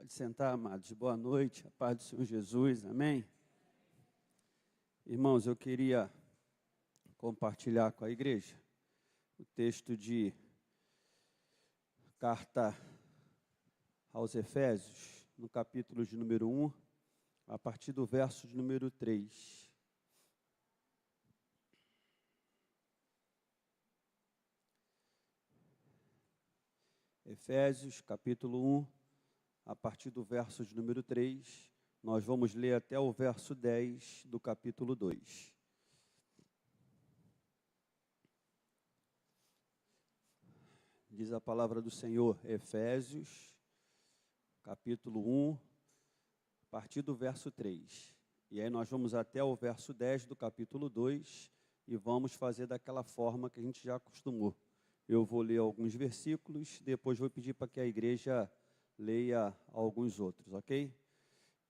Pode sentar, amados. Boa noite, a paz do Senhor Jesus, amém? Irmãos, eu queria compartilhar com a igreja o texto de carta aos Efésios, no capítulo de número 1, a partir do verso de número 3. Efésios, capítulo 1, a partir do verso de número 3, nós vamos ler até o verso 10 do capítulo 2. Diz a palavra do Senhor, Efésios, capítulo 1, a partir do verso 3. E aí nós vamos até o verso 10 do capítulo 2 e vamos fazer daquela forma que a gente já acostumou. Eu vou ler alguns versículos, depois vou pedir para que a igreja leia alguns outros, ok?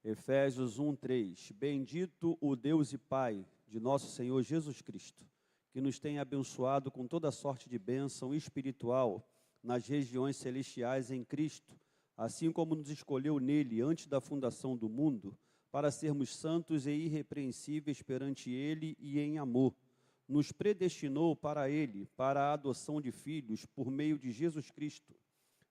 Efésios 1, 3. Bendito o Deus e Pai de nosso Senhor Jesus Cristo, que nos tem abençoado com toda sorte de bênção espiritual nas regiões celestiais em Cristo, assim como nos escolheu nele antes da fundação do mundo, para sermos santos e irrepreensíveis perante ele e em amor. Nos predestinou para ele, para a adoção de filhos por meio de Jesus Cristo,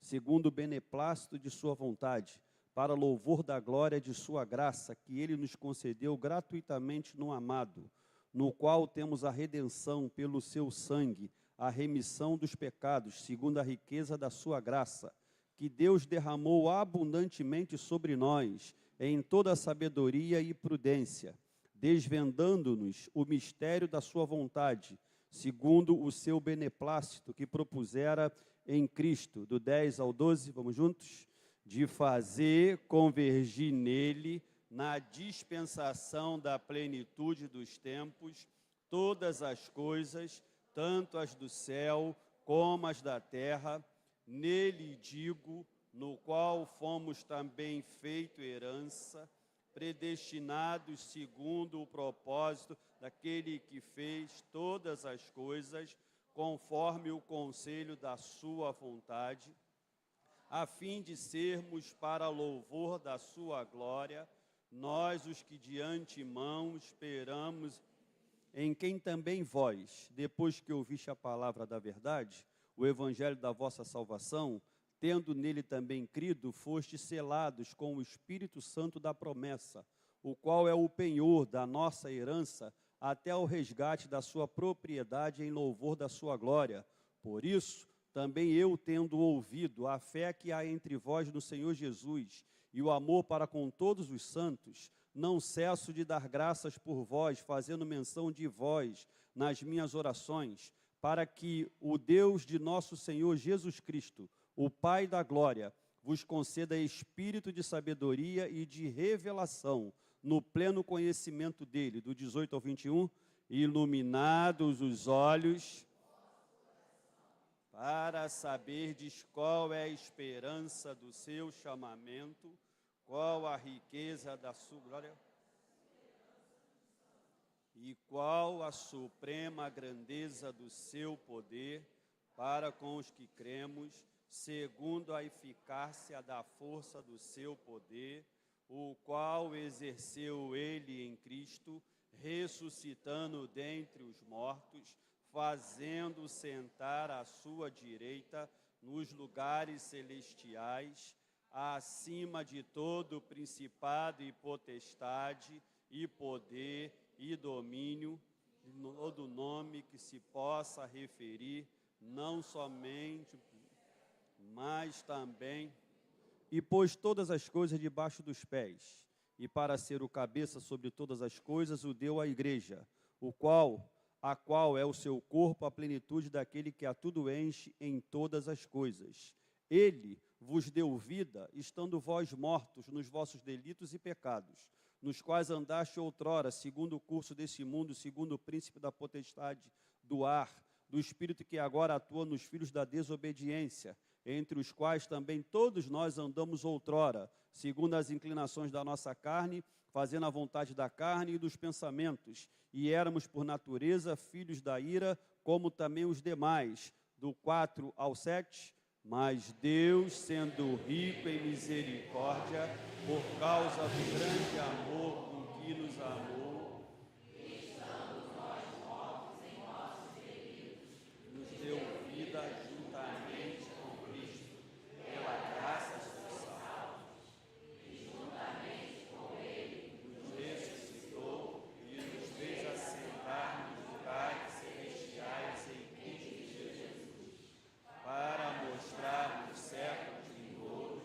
segundo o beneplácito de sua vontade, para louvor da glória de sua graça, que ele nos concedeu gratuitamente no amado, no qual temos a redenção pelo seu sangue, a remissão dos pecados, segundo a riqueza da sua graça, que Deus derramou abundantemente sobre nós, em toda sabedoria e prudência, desvendando-nos o mistério da sua vontade, segundo o seu beneplácito que propusera em Cristo, do 10 ao 12, vamos juntos? De fazer convergir nele, na dispensação da plenitude dos tempos, todas as coisas, tanto as do céu como as da terra, nele digo, no qual fomos também feito herança, predestinados segundo o propósito daquele que fez todas as coisas, conforme o conselho da sua vontade, a fim de sermos para louvor da sua glória, nós os que de antemão esperamos, em quem também vós, depois que ouviste a palavra da verdade, o evangelho da vossa salvação, tendo nele também crido, fostes selados com o Espírito Santo da promessa, o qual é o penhor da nossa herança, até o resgate da sua propriedade em louvor da sua glória. Por isso, também eu, tendo ouvido a fé que há entre vós no Senhor Jesus e o amor para com todos os santos, não cesso de dar graças por vós, fazendo menção de vós nas minhas orações, para que o Deus de nosso Senhor Jesus Cristo, o Pai da glória, vos conceda espírito de sabedoria e de revelação, no pleno conhecimento dele, do 18 ao 21, iluminados os olhos, para saberdes qual é a esperança do seu chamamento, qual a riqueza da sua glória, e qual a suprema grandeza do seu poder, para com os que cremos, segundo a eficácia da força do seu poder, o qual exerceu ele em Cristo, ressuscitando dentre os mortos, fazendo sentar à sua direita nos lugares celestiais, acima de todo principado e potestade e poder e domínio, do nome que se possa referir, não somente, mas também, e pôs todas as coisas debaixo dos pés, e para ser o cabeça sobre todas as coisas, o deu à igreja, a qual é o seu corpo, a plenitude daquele que a tudo enche em todas as coisas. Ele vos deu vida, estando vós mortos nos vossos delitos e pecados, nos quais andaste outrora, segundo o curso desse mundo, segundo o príncipe da potestade do ar, do espírito que agora atua nos filhos da desobediência, entre os quais também todos nós andamos outrora, segundo as inclinações da nossa carne, fazendo a vontade da carne e dos pensamentos, e éramos por natureza filhos da ira, como também os demais. Do 4 ao 7, Mas Deus, sendo rico em misericórdia, por causa do grande amor com que nos amou, nos deu vida juntamente com Cristo. Pela graça sois salvos. Nos ressuscitou e nos fez assentar nos lugares celestiais em Cristo Jesus, para mostrar nos séculos vindouros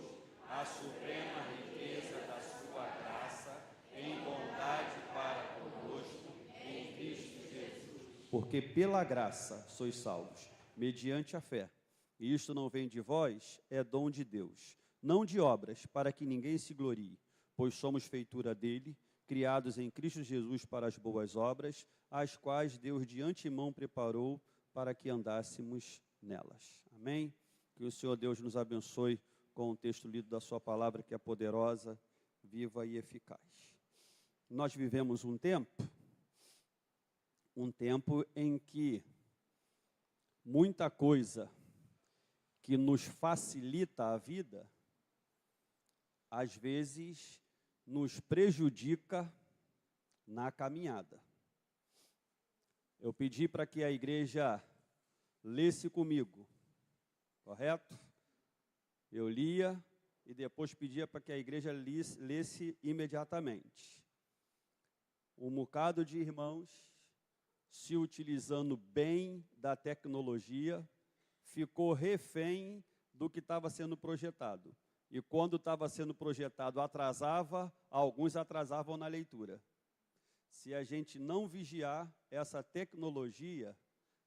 a suprema riqueza da sua graça em bondade para conosco em Cristo Jesus. Porque pela graça sois salvos, mediante a fé. E isto não vem de vós, é dom de Deus, não de obras, para que ninguém se glorie, pois somos feitura dele, criados em Cristo Jesus para as boas obras, as quais Deus de antemão preparou para que andássemos nelas. Amém? Que o Senhor Deus nos abençoe com o texto lido da sua palavra, que é poderosa, viva e eficaz. Nós vivemos um tempo em que muita coisa que nos facilita a vida, às vezes nos prejudica na caminhada. Eu pedi para que a igreja lesse comigo, correto? Eu lia e depois pedia para que a igreja lesse imediatamente. Um bocado de irmãos se utilizando bem da tecnologia, ficou refém do que estava sendo projetado. E quando estava sendo projetado atrasava, alguns atrasavam na leitura. Se a gente não vigiar, essa tecnologia,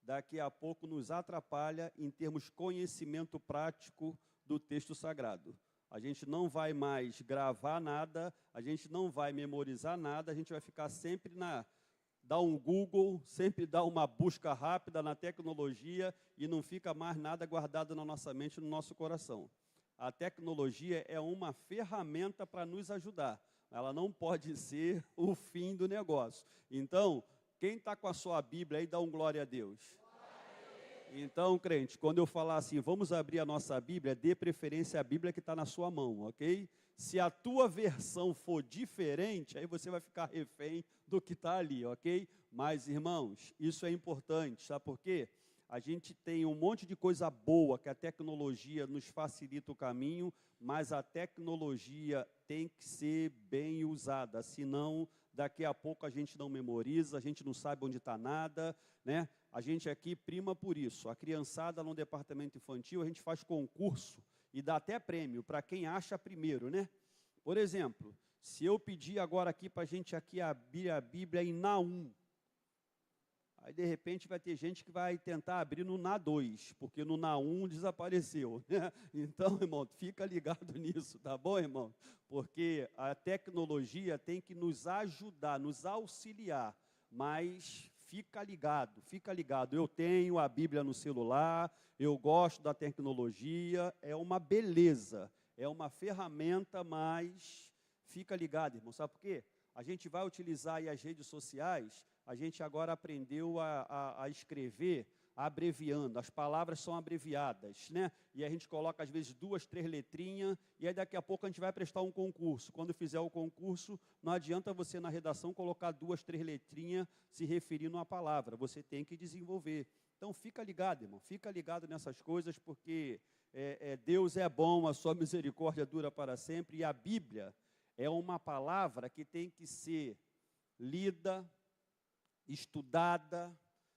daqui a pouco nos atrapalha em termos de conhecimento prático do texto sagrado. A gente não vai mais gravar nada, a gente não vai memorizar nada, a gente vai ficar sempre dar um Google, sempre dar uma busca rápida na tecnologia e não fica mais nada guardado na nossa mente, no nosso coração. A tecnologia é uma ferramenta para nos ajudar. Ela não pode ser o fim do negócio. Então, quem está com a sua Bíblia aí, dá um glória a Deus. Então, crente, quando eu falar assim, vamos abrir a nossa Bíblia, dê preferência à Bíblia que está na sua mão, ok? Se a tua versão for diferente, aí você vai ficar refém do que está ali, ok? Mas, irmãos, isso é importante, sabe por quê? A gente tem um monte de coisa boa que a tecnologia nos facilita o caminho, mas a tecnologia tem que ser bem usada, senão daqui a pouco a gente não memoriza, a gente não sabe onde está nada, né? A gente aqui prima por isso. A criançada no departamento infantil, a gente faz concurso e dá até prêmio para quem acha primeiro, né? Por exemplo, se eu pedir agora aqui para a gente aqui abrir a Bíblia em Naum, aí de repente vai ter gente que vai tentar abrir no Na2, porque no Na1 desapareceu, né? Então, irmão, fica ligado nisso, tá bom, irmão? Porque a tecnologia tem que nos ajudar, nos auxiliar, mas fica ligado, fica ligado. Eu tenho a Bíblia no celular, eu gosto da tecnologia, é uma beleza, é uma ferramenta, mas fica ligado, irmão. Sabe por quê? A gente vai utilizar aí as redes sociais, a gente agora aprendeu a escrever abreviando, as palavras são abreviadas, né? E a gente coloca às vezes 2, 3 letrinhas, e aí daqui a pouco a gente vai prestar um concurso. Quando fizer o concurso, não adianta você na redação colocar 2, 3 letrinhas se referindo à palavra, você tem que desenvolver. Então fica ligado, irmão, fica ligado nessas coisas, porque Deus é bom, a sua misericórdia dura para sempre, e a Bíblia é uma palavra que tem que ser lida, estudada,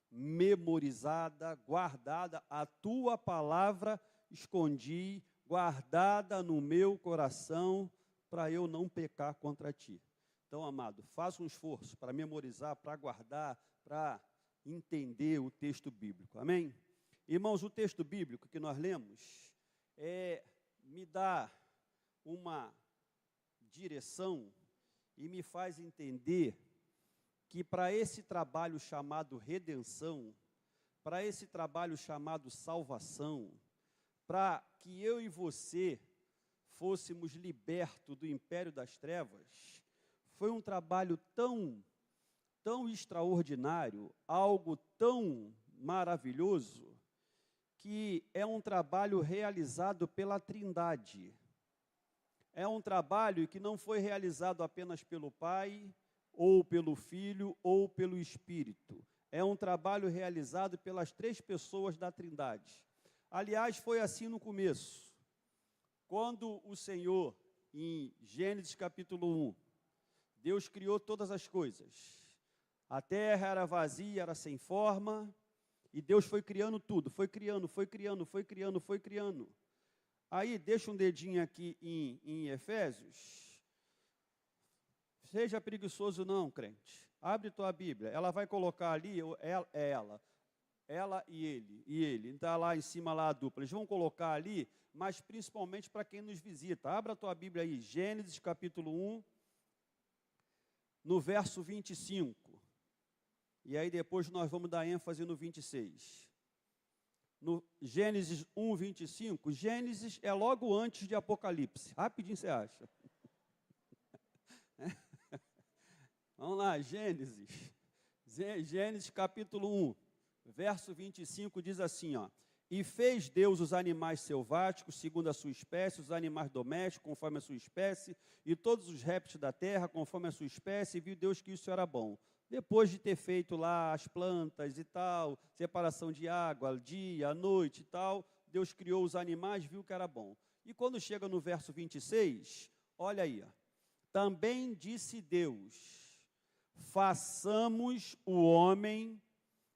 memorizada, guardada. A tua palavra escondi, guardada no meu coração, para eu não pecar contra ti. Então, amado, faça um esforço para memorizar, para guardar, para entender o texto bíblico. Amém? Irmãos, o texto bíblico que nós lemos me dá uma direção e me faz entender que para esse trabalho chamado redenção, para esse trabalho chamado salvação, para que eu e você fôssemos libertos do império das trevas, foi um trabalho tão extraordinário, algo tão maravilhoso, que é um trabalho realizado pela Trindade. É um trabalho que não foi realizado apenas pelo Pai, ou pelo Filho, ou pelo Espírito. É um trabalho realizado pelas três pessoas da Trindade. Aliás, foi assim no começo. Quando o Senhor, em Gênesis capítulo 1, Deus criou todas as coisas. A terra era vazia, era sem forma, e Deus foi criando tudo, foi criando. Aí, deixa um dedinho aqui em Efésios. Seja preguiçoso não, crente. Abre tua Bíblia. Ela vai colocar ali, ela e ele. Está lá em cima, lá a dupla. Eles vão colocar ali, mas principalmente para quem nos visita. Abra a tua Bíblia aí, Gênesis capítulo 1, no verso 25. E aí depois nós vamos dar ênfase no 26. No Gênesis 1, 25, Gênesis é logo antes de Apocalipse. Rapidinho você acha. Vamos lá, Gênesis capítulo 1, verso 25 diz assim, ó: E fez Deus os animais selváticos, segundo a sua espécie, os animais domésticos, conforme a sua espécie, e todos os répteis da terra, conforme a sua espécie, e viu Deus que isso era bom. Depois de ter feito lá as plantas e tal, separação de água, dia, noite e tal, Deus criou os animais, viu que era bom. E quando chega no verso 26, olha aí, ó: Também disse Deus: façamos o homem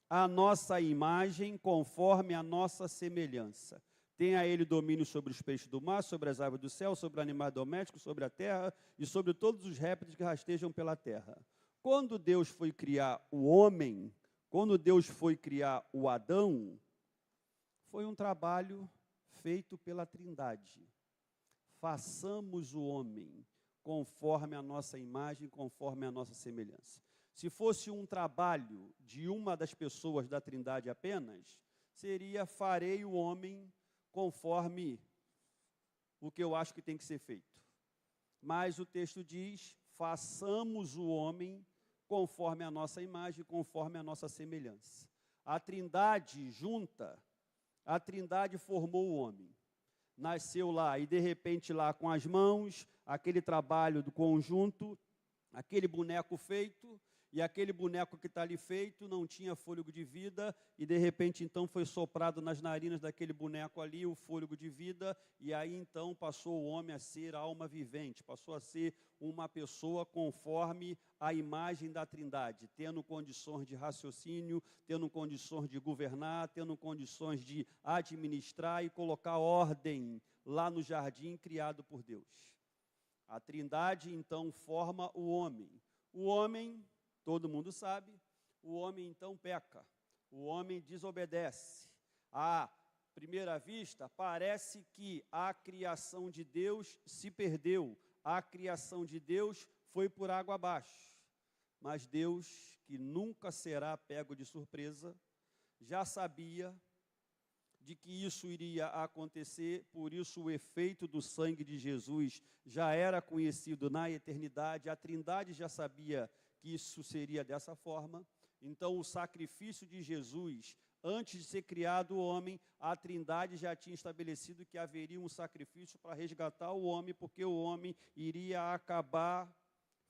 a nossa imagem, conforme a nossa semelhança. Tenha ele domínio sobre os peixes do mar, sobre as aves do céu, sobre animais domésticos, sobre a terra e sobre todos os répteis que rastejam pela terra. Quando Deus foi criar o homem, quando Deus foi criar o Adão, foi um trabalho feito pela Trindade. Façamos o homem conforme a nossa imagem, conforme a nossa semelhança. Se fosse um trabalho de uma das pessoas da Trindade apenas, seria: farei o homem conforme o que eu acho que tem que ser feito. Mas o texto diz: façamos o homem conforme a nossa imagem, conforme a nossa semelhança. A Trindade junta, a Trindade formou o homem. Nasceu lá e, de repente, lá com as mãos, aquele trabalho do conjunto, aquele boneco feito, e aquele boneco que está ali feito não tinha fôlego de vida, e de repente então foi soprado nas narinas daquele boneco ali o fôlego de vida, e aí então passou o homem a ser alma vivente, passou a ser uma pessoa conforme a imagem da Trindade, tendo condições de raciocínio, tendo condições de governar, tendo condições de administrar e colocar ordem lá no jardim criado por Deus. A Trindade então forma o homem. O homem, todo mundo sabe, o homem então peca, o homem desobedece. À primeira vista, parece que a criação de Deus se perdeu, a criação de Deus foi por água abaixo. Mas Deus, que nunca será pego de surpresa, já sabia de que isso iria acontecer, por isso o efeito do sangue de Jesus já era conhecido na eternidade, a Trindade já sabia que isso seria dessa forma. Então o sacrifício de Jesus, antes de ser criado o homem, a Trindade já tinha estabelecido que haveria um sacrifício para resgatar o homem, porque o homem iria acabar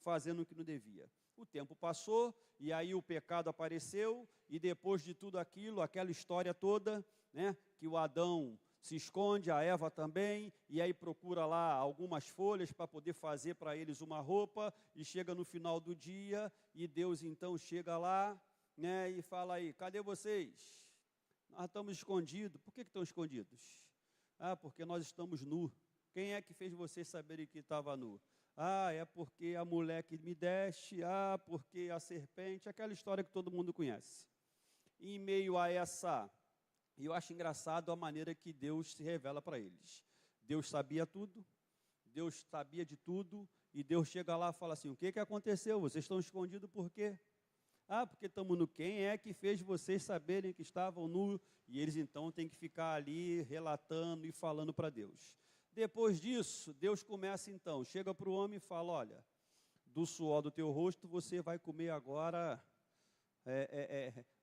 fazendo o que não devia. O tempo passou, e aí o pecado apareceu, e depois de tudo aquilo, aquela história toda, né, que o Adão se esconde, a Eva também, e aí procura lá algumas folhas para poder fazer para eles uma roupa, e chega no final do dia, e Deus então chega lá, né, e fala aí: cadê vocês? Nós estamos escondidos. Por que estão escondidos? Ah, porque nós estamos nus. Quem é que fez vocês saberem que estava nu? Ah, é porque a mulher que me deste, porque a serpente, aquela história que todo mundo conhece. E em meio a essa... E eu acho engraçado a maneira que Deus se revela para eles. Deus sabia tudo, Deus sabia de tudo, e Deus chega lá e fala assim: o que aconteceu? Vocês estão escondidos por quê? Ah, porque estamos nu. Quem é que fez vocês saberem que estavam nu? E eles então têm que ficar ali relatando e falando para Deus. Depois disso, Deus começa então, chega para o homem e fala: olha, do suor do teu rosto você vai comer agora,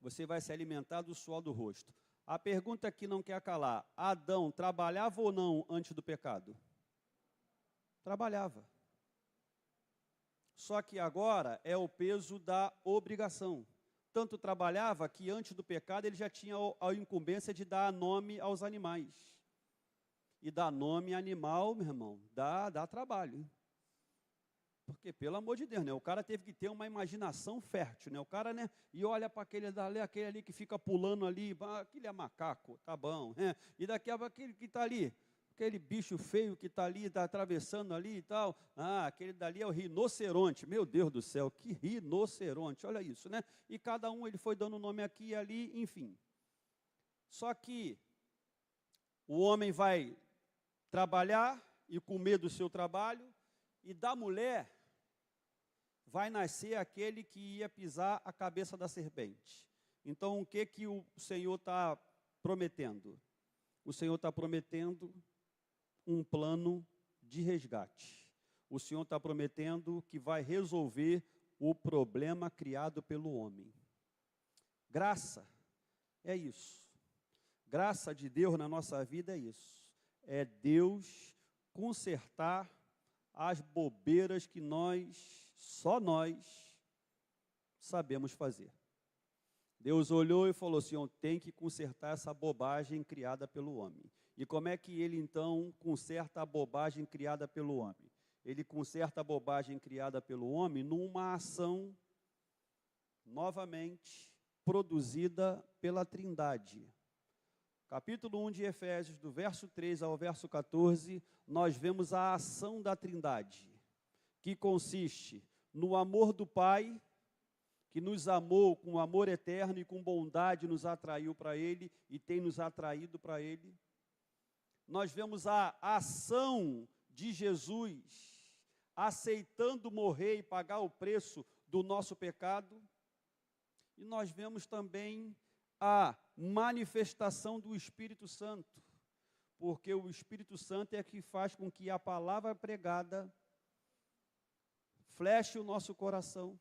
você vai se alimentar do suor do rosto. A pergunta que não quer calar: Adão trabalhava ou não antes do pecado? Trabalhava. Só que agora é o peso da obrigação. Tanto trabalhava que antes do pecado ele já tinha a incumbência de dar nome aos animais. E dar nome animal, meu irmão, dá trabalho. Porque, pelo amor de Deus, né? O cara teve que ter uma imaginação fértil, né? O cara, né? E olha para aquele ali que fica pulando ali, aquele é macaco, tá bom. Né? E daqui a aquele que está ali, aquele bicho feio que está ali, está atravessando ali e tal. Aquele dali é o rinoceronte. Meu Deus do céu, que rinoceronte, olha isso, né? E cada um ele foi dando nome aqui e ali, enfim. Só que o homem vai trabalhar e comer do seu trabalho, e da mulher vai nascer aquele que ia pisar a cabeça da serpente. Então, o que o Senhor está prometendo? O Senhor está prometendo um plano de resgate. O Senhor está prometendo que vai resolver o problema criado pelo homem. Graça é isso. Graça de Deus na nossa vida é isso. É Deus consertar as bobeiras que só nós sabemos fazer. Deus olhou e falou assim: tem que consertar essa bobagem criada pelo homem. E como é que ele então conserta a bobagem criada pelo homem? Ele conserta a bobagem criada pelo homem numa ação, novamente, produzida pela Trindade. Capítulo 1 de Efésios, do verso 3 ao verso 14, nós vemos a ação da Trindade, que consiste no amor do Pai, que nos amou com amor eterno e com bondade nos atraiu para Ele e tem nos atraído para Ele. Nós vemos a ação de Jesus, aceitando morrer e pagar o preço do nosso pecado. E nós vemos também a manifestação do Espírito Santo, porque o Espírito Santo é que faz com que a palavra pregada fleche o nosso coração,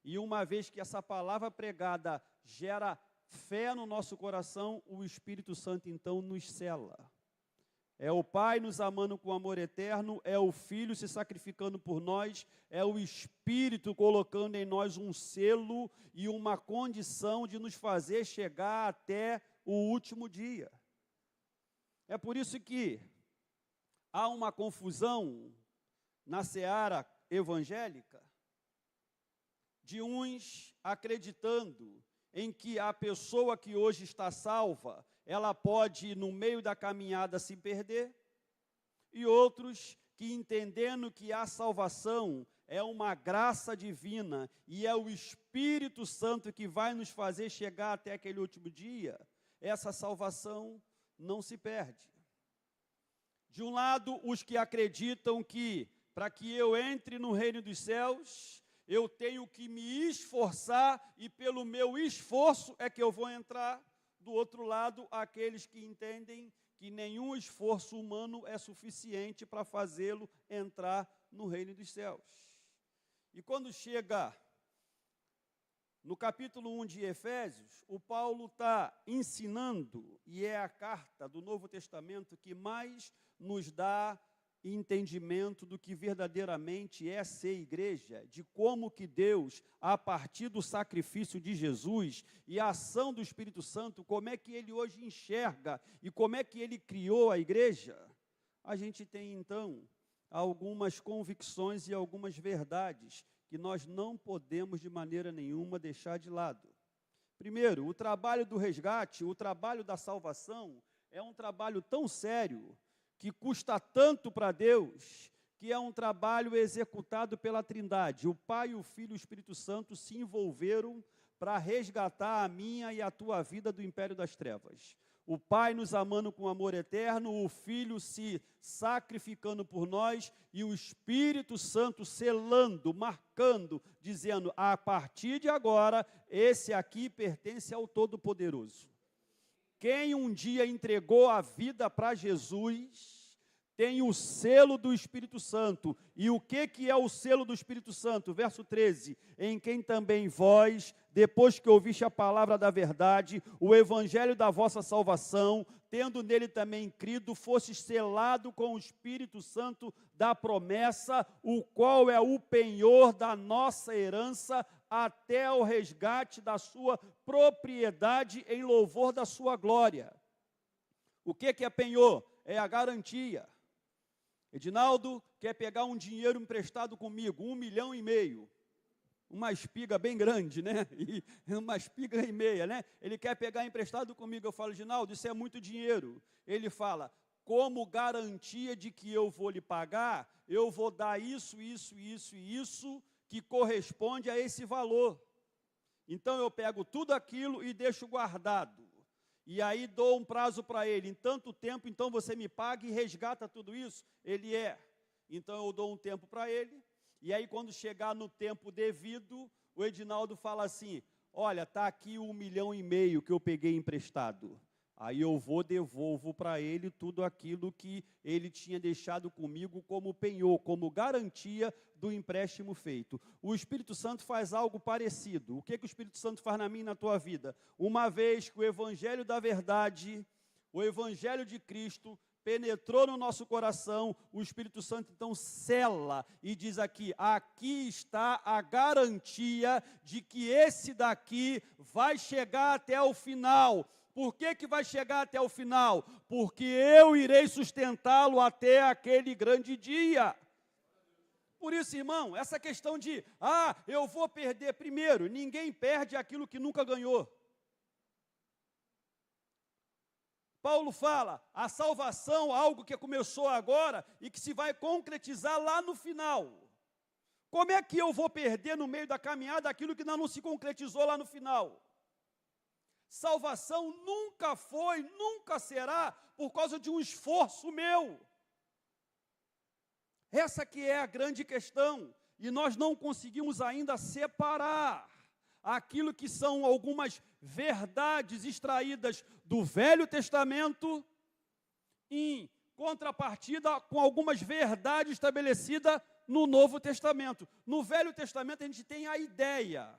e uma vez que essa palavra pregada gera fé no nosso coração, o Espírito Santo então nos sela. É o Pai nos amando com amor eterno, é o Filho se sacrificando por nós, é o Espírito colocando em nós um selo e uma condição de nos fazer chegar até o último dia. É por isso que há uma confusão na seara evangélica, de uns acreditando em que a pessoa que hoje está salva, ela pode, no meio da caminhada, se perder, e outros que, entendendo que a salvação é uma graça divina e é o Espírito Santo que vai nos fazer chegar até aquele último dia, essa salvação não se perde. De um lado, os que acreditam que, para que eu entre no reino dos céus, eu tenho que me esforçar e pelo meu esforço é que eu vou entrar. Do outro lado, aqueles que entendem que nenhum esforço humano é suficiente para fazê-lo entrar no reino dos céus. E quando chega no capítulo 1 de Efésios, o Paulo está ensinando, e é a carta do Novo Testamento que mais nos dá entendimento do que verdadeiramente é ser igreja, de como que Deus, a partir do sacrifício de Jesus e a ação do Espírito Santo, como é que Ele hoje enxerga e como é que Ele criou a igreja. A gente tem, então, algumas convicções e algumas verdades que nós não podemos, de maneira nenhuma, deixar de lado. Primeiro, o trabalho do resgate, o trabalho da salvação, é um trabalho tão sério, que custa tanto para Deus, que é um trabalho executado pela Trindade. O Pai, o Filho e o Espírito Santo se envolveram para resgatar a minha e a tua vida do império das trevas. O Pai nos amando com amor eterno, o Filho se sacrificando por nós e o Espírito Santo selando, marcando, dizendo: a partir de agora, esse aqui pertence ao Todo-Poderoso. Quem um dia entregou a vida para Jesus, tem o selo do Espírito Santo. E o que é o selo do Espírito Santo? Verso 13, em quem também vós, depois que ouviste a palavra da verdade, o evangelho da vossa salvação, tendo nele também crido, fostes selado com o Espírito Santo da promessa, o qual é o penhor da nossa herança, até o resgate da sua propriedade em louvor da sua glória. O que é penhor? É a garantia. Edinaldo quer pegar um dinheiro emprestado comigo, 1,5 milhão. Uma espiga bem grande, né? E uma espiga e meia, né? Ele quer pegar emprestado comigo. Eu falo, Edinaldo, isso é muito dinheiro. Ele fala, como garantia de que eu vou lhe pagar, eu vou dar isso, que corresponde a esse valor. Então eu pego tudo aquilo e deixo guardado. E aí dou um prazo para ele, em tanto tempo, então você me paga e resgata tudo isso? Ele é. Então eu dou um tempo para ele, e aí quando chegar no tempo devido, o Edinaldo fala assim, olha, está aqui 1,5 milhão que eu peguei emprestado. Aí eu devolvo para ele tudo aquilo que ele tinha deixado comigo como penhor, como garantia do empréstimo feito. O Espírito Santo faz algo parecido. O que o Espírito Santo faz na minha e na tua vida? Uma vez que o Evangelho da verdade, o Evangelho de Cristo, penetrou no nosso coração, o Espírito Santo então sela e diz aqui está a garantia de que esse daqui vai chegar até o final. Por que vai chegar até o final? Porque eu irei sustentá-lo até aquele grande dia. Por isso, irmão, essa questão de, eu vou perder, primeiro, ninguém perde aquilo que nunca ganhou. Paulo fala, a salvação, algo que começou agora e que se vai concretizar lá no final. Como é que eu vou perder no meio da caminhada aquilo que ainda não se concretizou lá no final? Salvação nunca foi, nunca será por causa de um esforço meu. Essa que é a grande questão, e nós não conseguimos ainda separar aquilo que são algumas verdades extraídas do Velho Testamento em contrapartida com algumas verdades estabelecidas no Novo Testamento. No Velho Testamento a gente tem a ideia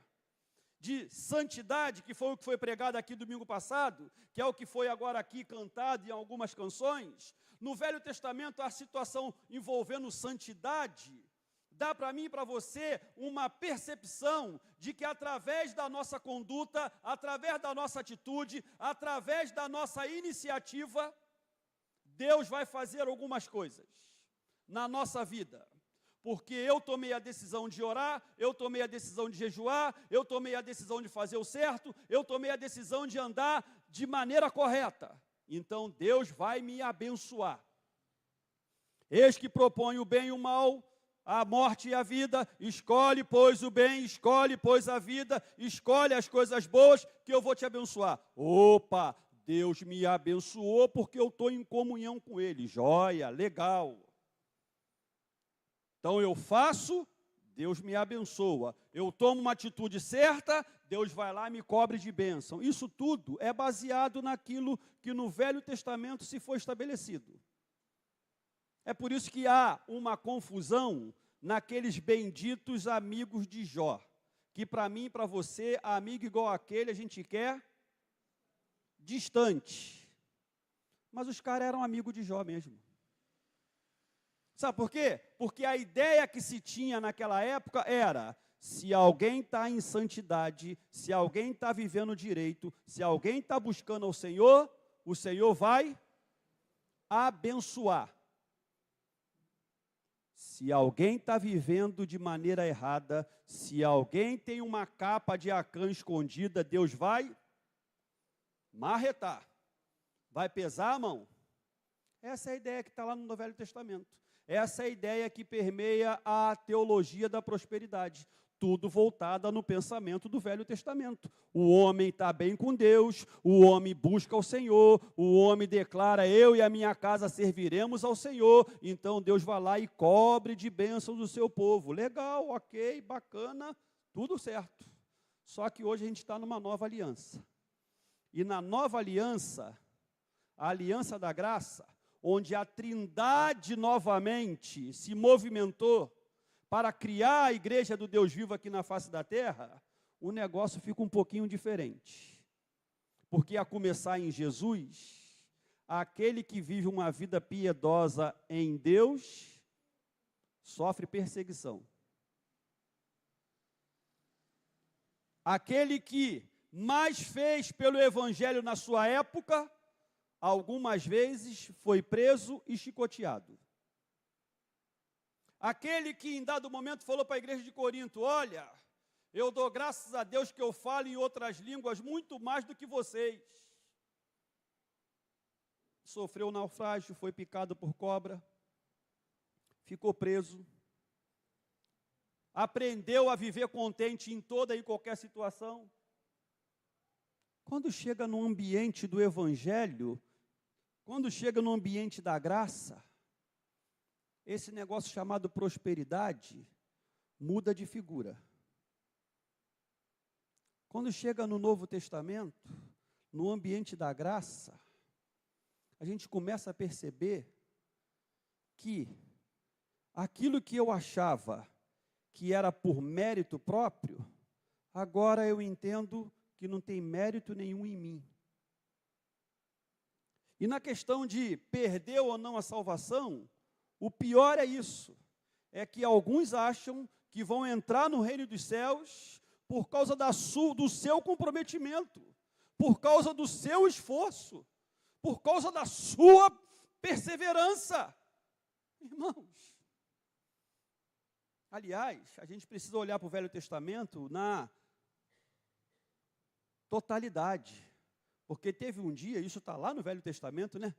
de santidade, que foi o que foi pregado aqui domingo passado, que é o que foi agora aqui cantado em algumas canções. No Velho Testamento, a situação envolvendo santidade, dá para mim e para você uma percepção de que através da nossa conduta, através da nossa atitude, através da nossa iniciativa, Deus vai fazer algumas coisas na nossa vida. Porque eu tomei a decisão de orar, eu tomei a decisão de jejuar, eu tomei a decisão de fazer o certo, eu tomei a decisão de andar de maneira correta. Então Deus vai me abençoar. Eis que propõe o bem e o mal, a morte e a vida, escolhe, pois, o bem, escolhe, pois, a vida, escolhe as coisas boas, que eu vou te abençoar. Opa, Deus me abençoou porque eu estou em comunhão com Ele. Joia, legal. Então eu faço, Deus me abençoa. Eu tomo uma atitude certa, Deus vai lá e me cobre de bênção. Isso tudo é baseado naquilo que no Velho Testamento se foi estabelecido. É por isso que há uma confusão naqueles benditos amigos de Jó. Que para mim e para você, amigo igual aquele, a gente quer distante. Mas os caras eram amigos de Jó mesmo. Sabe por quê? Porque a ideia que se tinha naquela época era, se alguém está em santidade, se alguém está vivendo direito, se alguém está buscando ao Senhor, o Senhor vai abençoar. Se alguém está vivendo de maneira errada, se alguém tem uma capa de Acã escondida, Deus vai marretar. Vai pesar a mão. Essa é a ideia que está lá no Velho Testamento. Essa é a ideia que permeia a teologia da prosperidade. Tudo voltado no pensamento do Velho Testamento. O homem está bem com Deus, o homem busca o Senhor, o homem declara, eu e a minha casa serviremos ao Senhor. Então Deus vai lá e cobre de bênçãos o seu povo. Legal, ok, bacana, tudo certo. Só que hoje a gente está numa nova aliança. E na nova aliança, a aliança da graça, onde a Trindade novamente se movimentou para criar a igreja do Deus vivo aqui na face da terra, o negócio fica um pouquinho diferente. Porque a começar em Jesus, aquele que vive uma vida piedosa em Deus, sofre perseguição. Aquele que mais fez pelo evangelho na sua época, algumas vezes foi preso e chicoteado. Aquele que em dado momento falou para a igreja de Corinto: olha, eu dou graças a Deus que eu falo em outras línguas muito mais do que vocês. Sofreu um naufrágio, foi picado por cobra, ficou preso, aprendeu a viver contente em toda e qualquer situação. Quando chega no ambiente do evangelho, quando chega no ambiente da graça, esse negócio chamado prosperidade muda de figura. Quando chega no Novo Testamento, no ambiente da graça, a gente começa a perceber que aquilo que eu achava que era por mérito próprio, agora eu entendo que não tem mérito nenhum em mim. E na questão de perder ou não a salvação, o pior é isso, é que alguns acham que vão entrar no reino dos céus por causa do seu comprometimento, por causa do seu esforço, por causa da sua perseverança. Irmãos, aliás, a gente precisa olhar para o Velho Testamento na totalidade, porque teve um dia, isso está lá no Velho Testamento, né?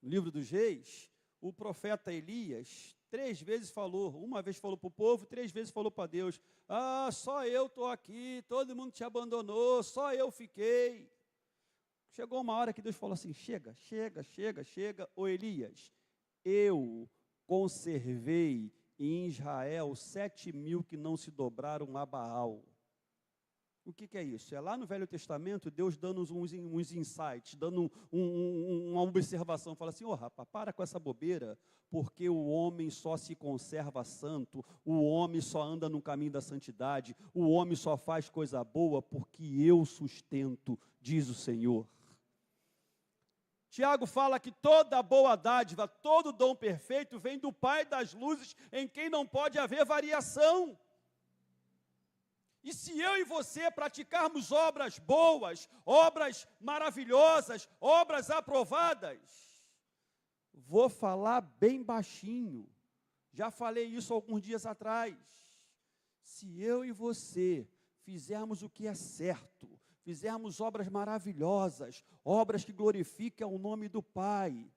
No livro dos Reis, o profeta Elias 3 vezes falou, uma vez falou para o povo, 3 vezes falou para Deus: ah, só eu estou aqui, todo mundo te abandonou, só eu fiquei. Chegou uma hora que Deus falou assim: chega, ô Elias, eu conservei em Israel 7.000 que não se dobraram a Baal. O que é isso? É lá no Velho Testamento, Deus dando uns insights, dando uma observação, fala assim: ô rapaz, para com essa bobeira, porque o homem só se conserva santo, o homem só anda no caminho da santidade, o homem só faz coisa boa porque eu sustento, diz o Senhor. Tiago fala que toda boa dádiva, todo dom perfeito vem do Pai das luzes, em quem não pode haver variação. E se eu e você praticarmos obras boas, obras maravilhosas, obras aprovadas, vou falar bem baixinho, já falei isso alguns dias atrás, se eu e você fizermos o que é certo, fizermos obras maravilhosas, obras que glorifiquem o nome do Pai,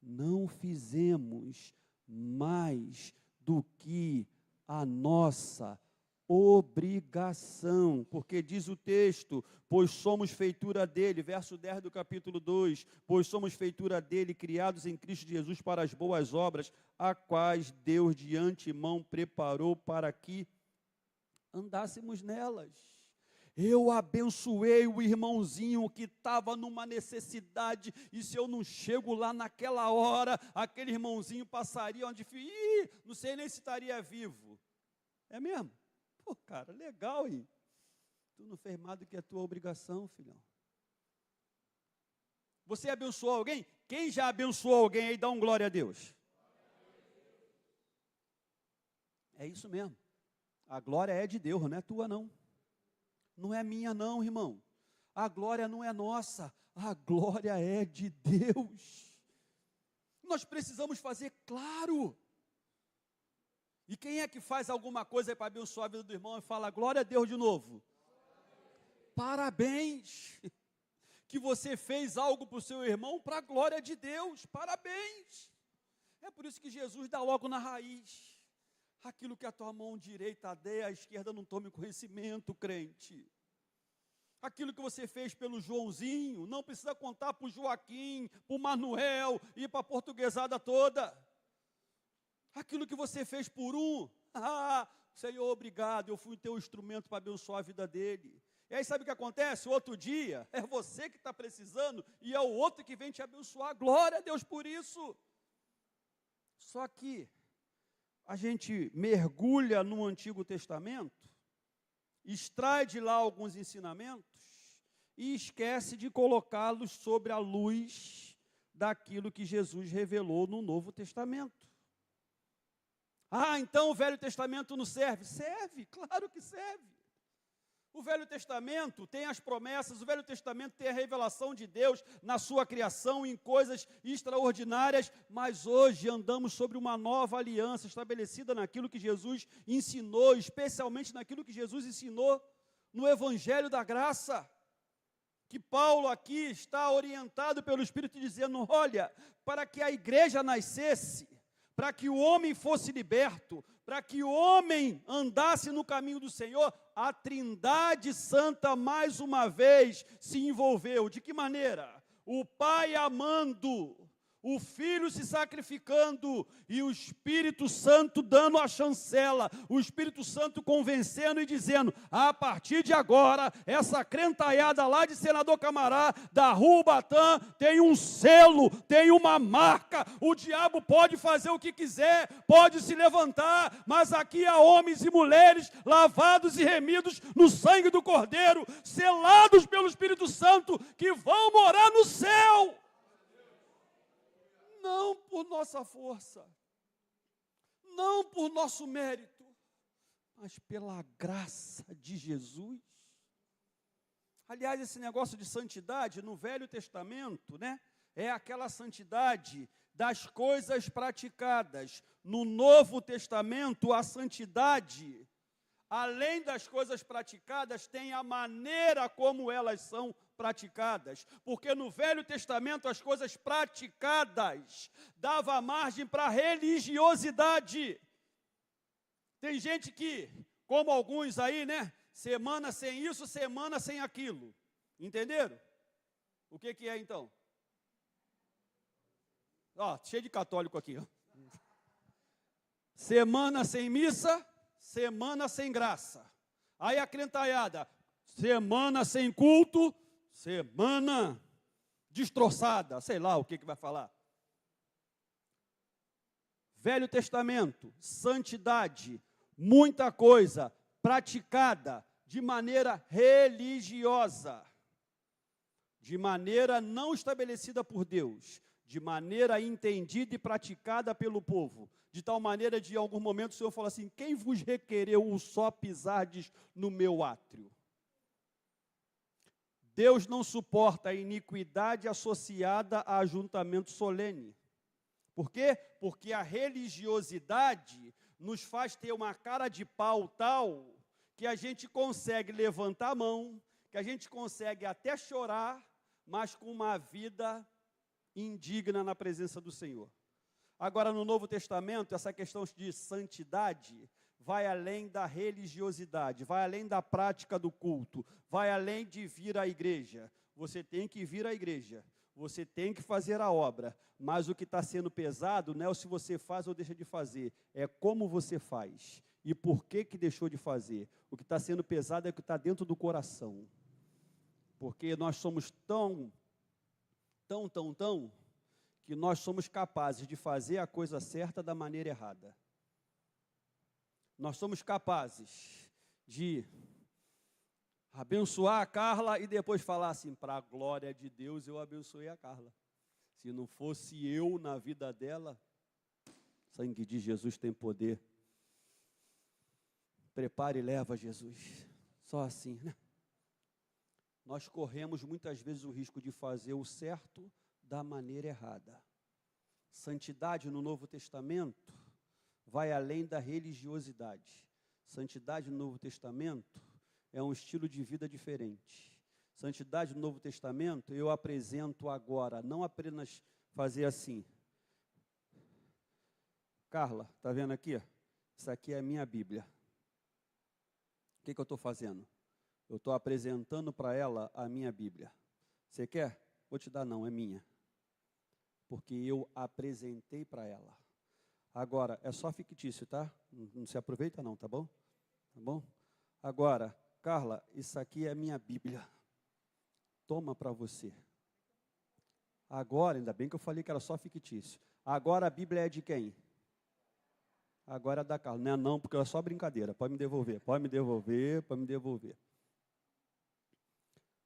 não fizemos mais do que a nossa obrigação, porque diz o texto: pois somos feitura dele, verso 10 do capítulo 2, pois somos feitura dele, criados em Cristo Jesus para as boas obras, a quais Deus de antemão preparou para que andássemos nelas. Eu abençoei o irmãozinho que estava numa necessidade, e se eu não chego lá naquela hora, aquele irmãozinho passaria onde, não sei nem se estaria vivo. É mesmo? Pô, cara, legal, hein? Tu não fez mais do que a tua obrigação, filhão. Você abençoou alguém? Quem já abençoou alguém aí, dá um glória a Deus. É isso mesmo. A glória é de Deus, não é tua não. Não é minha não, irmão. A glória não é nossa, a glória é de Deus. Nós precisamos fazer claro. E quem é que faz alguma coisa para abençoar a vida do irmão e fala glória a Deus de novo? Parabéns, que você fez algo para o seu irmão para a glória de Deus, parabéns. É por isso que Jesus dá logo na raiz: aquilo que a tua mão direita dê, a esquerda não tome conhecimento, crente. Aquilo que você fez pelo Joãozinho, não precisa contar para o Joaquim, para o Manuel e para a portuguesada toda. Aquilo que você fez por Senhor, obrigado, eu fui teu instrumento para abençoar a vida dele. E aí sabe o que acontece? O outro dia, é você que está precisando e é o outro que vem te abençoar. Glória a Deus por isso. Só que a gente mergulha no Antigo Testamento, extrai de lá alguns ensinamentos e esquece de colocá-los sobre a luz daquilo que Jesus revelou no Novo Testamento. Ah, então o Velho Testamento não serve? Serve, claro que serve. O Velho Testamento tem as promessas, o Velho Testamento tem a revelação de Deus na sua criação, em coisas extraordinárias, mas hoje andamos sobre uma nova aliança estabelecida naquilo que Jesus ensinou, especialmente naquilo que Jesus ensinou no Evangelho da Graça, que Paulo aqui está orientado pelo Espírito dizendo, olha, para que a igreja nascesse, para que o homem fosse liberto, para que o homem andasse no caminho do Senhor, a Trindade Santa mais uma vez se envolveu. De que maneira? O Pai amando, o Filho se sacrificando e o Espírito Santo dando a chancela, o Espírito Santo convencendo e dizendo, a partir de agora, essa crentaiada lá de Senador Camará, da Rua Ubatã, tem um selo, tem uma marca, o diabo pode fazer o que quiser, pode se levantar, mas aqui há homens e mulheres lavados e remidos no sangue do Cordeiro, selados pelo Espírito Santo, que vão morar no céu. Não por nossa força, não por nosso mérito, mas pela graça de Jesus. Aliás, esse negócio de santidade no Velho Testamento, né, é aquela santidade das coisas praticadas. No Novo Testamento, a santidade, além das coisas praticadas, tem a maneira como elas são praticadas, porque no Velho Testamento as coisas praticadas dava margem para a religiosidade. Tem gente que, como alguns aí, né, semana sem isso, semana sem aquilo. Entenderam? O que é então? Ó, cheio de católico aqui, ó. Semana sem missa, semana sem graça. Aí a crentaiada, semana sem culto, semana destroçada, sei lá o que vai falar. Velho Testamento, santidade, muita coisa praticada de maneira religiosa, de maneira não estabelecida por Deus, de maneira entendida e praticada pelo povo, de tal maneira de, em algum momento, o Senhor fala assim, quem vos requereu o só pisardes no meu átrio? Deus não suporta a iniquidade associada a ajuntamento solene. Por quê? Porque a religiosidade nos faz ter uma cara de pau tal que a gente consegue levantar a mão, que a gente consegue até chorar, mas com uma vida indigna na presença do Senhor. Agora, no Novo Testamento, essa questão de santidade vai além da religiosidade, vai além da prática do culto, vai além de vir à igreja. Você tem que vir à igreja, você tem que fazer a obra, mas o que está sendo pesado não é o se você faz ou deixa de fazer, é como você faz e por que deixou de fazer. O que está sendo pesado é o que está dentro do coração, porque nós somos tão, que nós somos capazes de fazer a coisa certa da maneira errada. Nós somos capazes de abençoar a Carla e depois falar assim, para a glória de Deus eu abençoei a Carla. Se não fosse eu na vida dela, o sangue de Jesus tem poder. Prepare e leva Jesus. Só assim, né? Nós corremos muitas vezes o risco de fazer o certo da maneira errada. Santidade no Novo Testamento vai além da religiosidade. Santidade no Novo Testamento é um estilo de vida diferente. Santidade no Novo Testamento eu apresento agora, não apenas fazer assim. Carla, está vendo aqui? Isso aqui é a minha Bíblia. O que eu estou fazendo? Eu estou apresentando para ela a minha Bíblia. Você quer? Vou te dar não, é minha. Porque eu apresentei para ela. Agora, é só fictício, tá? Não se aproveita não, tá bom? Tá bom? Agora, Carla, isso aqui é a minha Bíblia. Toma para você. Agora, ainda bem que eu falei que era só fictício. Agora a Bíblia é de quem? Agora dá Carlos. Não é não, porque é só brincadeira. Pode me devolver, pode me devolver, pode me devolver.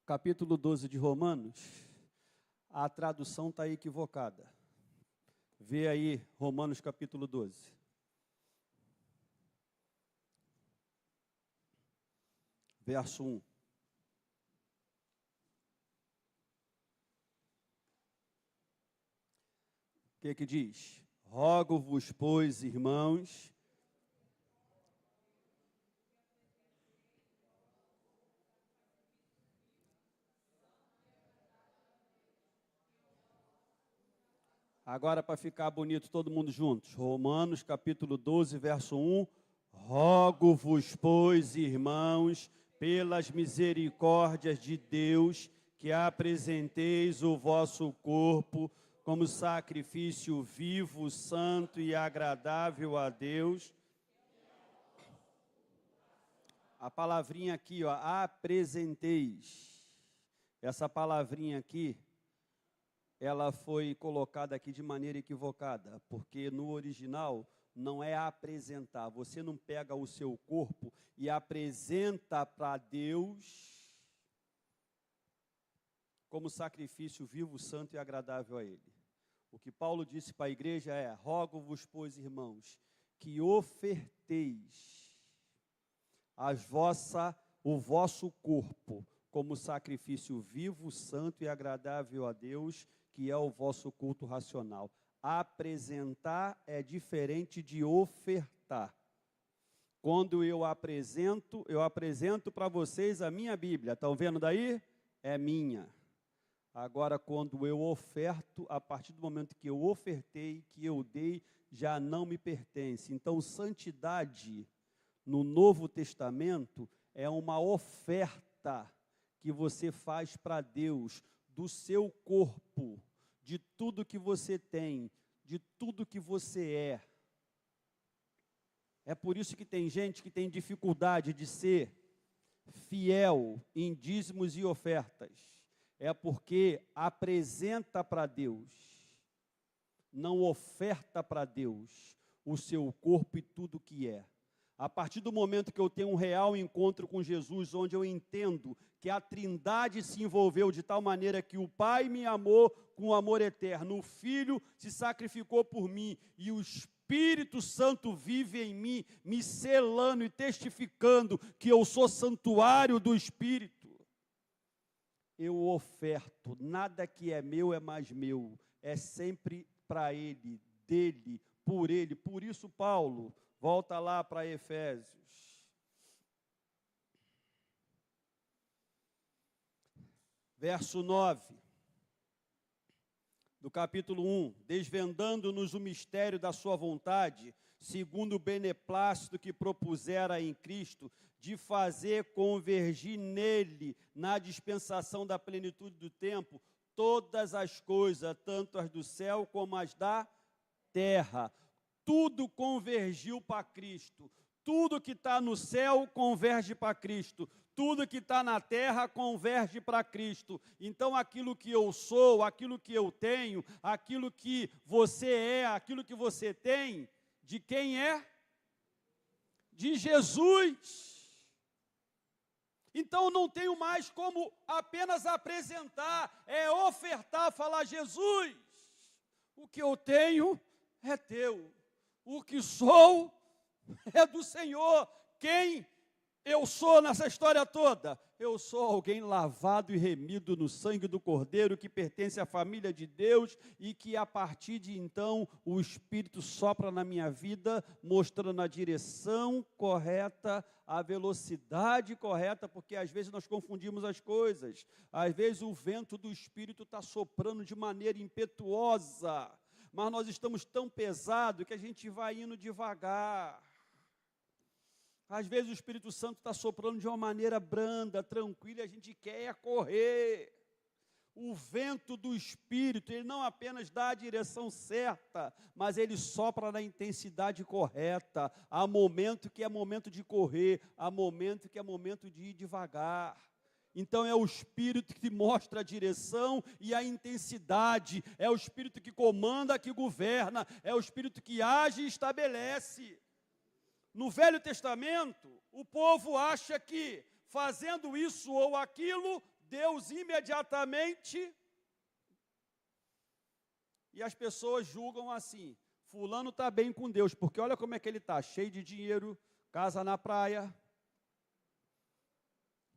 Capítulo 12 de Romanos, a tradução está equivocada. Vê aí Romanos capítulo 12. Verso 1. O que diz? Rogo-vos, pois, irmãos, agora para ficar bonito todo mundo juntos, Romanos capítulo 12, verso 1, rogo-vos, pois, irmãos, pelas misericórdias de Deus, que apresenteis o vosso corpo como sacrifício vivo, santo e agradável a Deus. A palavrinha aqui, ó, apresenteis. Essa palavrinha aqui, ela foi colocada aqui de maneira equivocada, porque no original não é apresentar. Você não pega o seu corpo e apresenta para Deus como sacrifício vivo, santo e agradável a Ele. O que Paulo disse para a igreja é: rogo-vos, pois, irmãos, que oferteis o vosso corpo como sacrifício vivo, santo e agradável a Deus, que é o vosso culto racional. Apresentar é diferente de ofertar. Quando eu apresento para vocês a minha Bíblia. Estão vendo daí? É minha. Agora, quando eu oferto, a partir do momento que eu ofertei, que eu dei, já não me pertence. Então, santidade no Novo Testamento é uma oferta que você faz para Deus, do seu corpo, de tudo que você tem, de tudo que você é. É por isso que tem gente que tem dificuldade de ser fiel em dízimos e ofertas. É porque apresenta para Deus, não oferta para Deus o seu corpo e tudo que é. A partir do momento que eu tenho um real encontro com Jesus, onde eu entendo que a Trindade se envolveu de tal maneira que o Pai me amou com amor eterno, o Filho se sacrificou por mim e o Espírito Santo vive em mim, me selando e testificando que eu sou santuário do Espírito. Eu oferto, nada que é meu é mais meu, é sempre para Ele, dele, por Ele. Por isso, Paulo, volta lá para Efésios. Verso 9, do capítulo 1, desvendando-nos o mistério da sua vontade, segundo o beneplácito que propusera em Cristo, de fazer convergir nele, na dispensação da plenitude do tempo, todas as coisas, tanto as do céu como as da terra. Tudo convergiu para Cristo. Tudo que está no céu converge para Cristo. Tudo que está na terra converge para Cristo. Então, aquilo que eu sou, aquilo que eu tenho, aquilo que você é, aquilo que você tem, de quem é? De Jesus. Então, não tenho mais como apenas apresentar, é ofertar, falar: Jesus, o que eu tenho é teu, o que sou é do Senhor. Quem eu sou nessa história toda? Eu sou alguém lavado e remido no sangue do Cordeiro, que pertence à família de Deus e que a partir de então o Espírito sopra na minha vida, mostrando a direção correta, a velocidade correta, porque às vezes nós confundimos as coisas. Às vezes o vento do Espírito está soprando de maneira impetuosa, mas nós estamos tão pesados que a gente vai indo devagar. Às vezes o Espírito Santo está soprando de uma maneira branda, tranquila, e a gente quer correr. O vento do Espírito, ele não apenas dá a direção certa, mas ele sopra na intensidade correta. Há momento que é momento de correr, há momento que é momento de ir devagar. Então é o Espírito que mostra a direção e a intensidade, é o Espírito que comanda, que governa, é o Espírito que age e estabelece. No Velho Testamento, o povo acha que, fazendo isso ou aquilo, Deus imediatamente... E as pessoas julgam assim, fulano está bem com Deus, porque olha como é que ele está, cheio de dinheiro, casa na praia,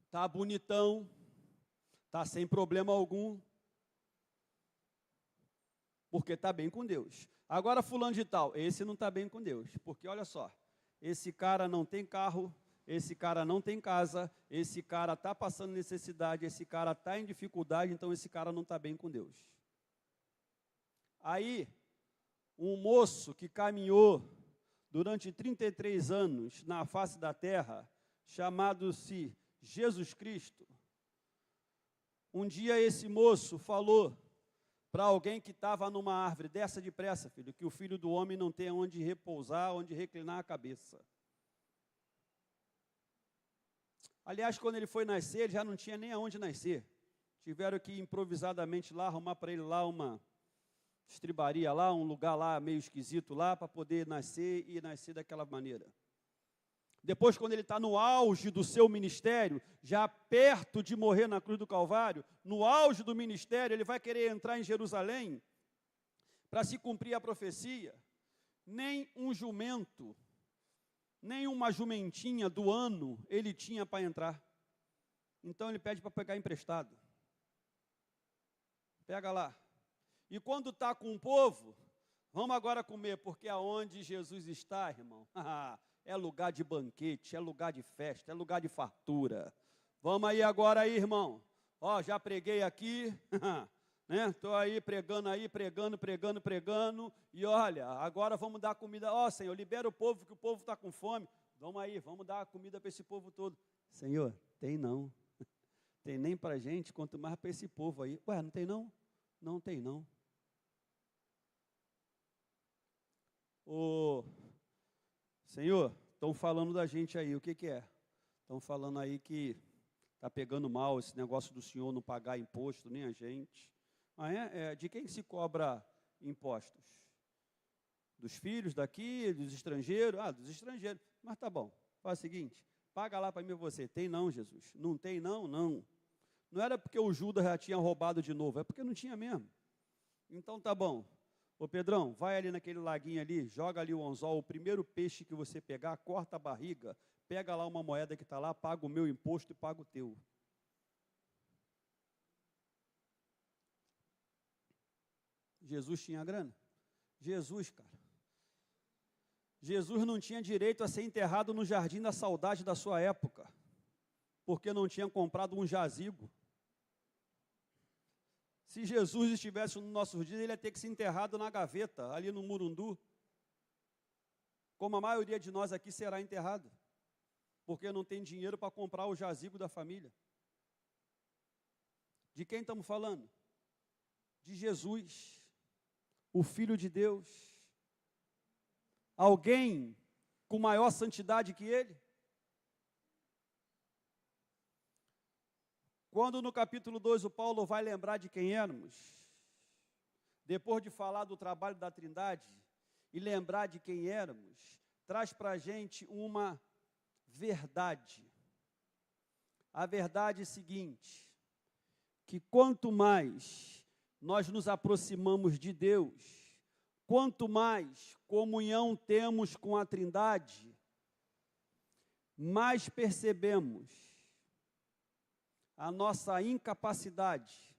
está bonitão, está sem problema algum, porque está bem com Deus. Agora fulano de tal, esse não está bem com Deus, porque olha só, esse cara não tem carro, esse cara não tem casa, esse cara está passando necessidade, esse cara está em dificuldade, então esse cara não está bem com Deus. Aí, um moço que caminhou durante 33 anos na face da terra, chamado-se Jesus Cristo, um dia esse moço falou para alguém que estava numa árvore, desça depressa, filho, que o filho do homem não tem onde repousar, onde reclinar a cabeça. Aliás, quando ele foi nascer, ele já não tinha nem aonde nascer. Tiveram que improvisadamente lá, arrumar para ele lá uma estribaria lá, um lugar lá meio esquisito lá, para poder nascer e nascer daquela maneira. Depois, quando ele está no auge do seu ministério, já perto de morrer na cruz do Calvário, no auge do ministério, ele vai querer entrar em Jerusalém para se cumprir a profecia. Nem um jumento, nem uma jumentinha do ano ele tinha para entrar. Então ele pede para pegar emprestado. Pega lá. E quando está com o povo, vamos agora comer, porque aonde Jesus está, irmão, é lugar de banquete, é lugar de festa, é lugar de fartura. Vamos aí agora aí, irmão. Ó, já preguei aqui, né? Estou aí pregando, pregando. E olha, agora vamos dar comida. Ó, Senhor, libera o povo, que o povo está com fome. Vamos aí, vamos dar comida para esse povo todo. Senhor, tem não. Tem nem para a gente, quanto mais para esse povo aí. Ué, não tem não? Não tem não. Ô, Senhor, estão falando da gente aí, o que que é? Estão falando aí que está pegando mal esse negócio do senhor não pagar imposto, nem a gente. Ah, é? De quem se cobra impostos? Dos filhos daqui, dos estrangeiros? Ah, dos estrangeiros. Mas tá bom, faz o seguinte, paga lá para mim você. Tem não, Jesus? Não tem não? Não. Não era porque o Judas já tinha roubado de novo, é porque não tinha mesmo. Então tá bom. Ô Pedrão, vai ali naquele laguinho ali, joga ali o anzol, o primeiro peixe que você pegar, corta a barriga, pega lá uma moeda que está lá, paga o meu imposto e paga o teu. Jesus tinha grana? Jesus, cara. Jesus não tinha direito a ser enterrado no jardim da saudade da sua época, porque não tinha comprado um jazigo. Se Jesus estivesse nos nossos dias, ele ia ter que ser enterrado na gaveta, ali no Murundu, como a maioria de nós aqui será enterrado, porque não tem dinheiro para comprar o jazigo da família. De quem estamos falando? De Jesus, o Filho de Deus. Alguém com maior santidade que ele? Quando no capítulo 2 o Paulo vai lembrar de quem éramos, depois de falar do trabalho da Trindade e lembrar de quem éramos, traz para a gente uma verdade. A verdade é a seguinte, que quanto mais nós nos aproximamos de Deus, quanto mais comunhão temos com a Trindade, mais percebemos a nossa incapacidade,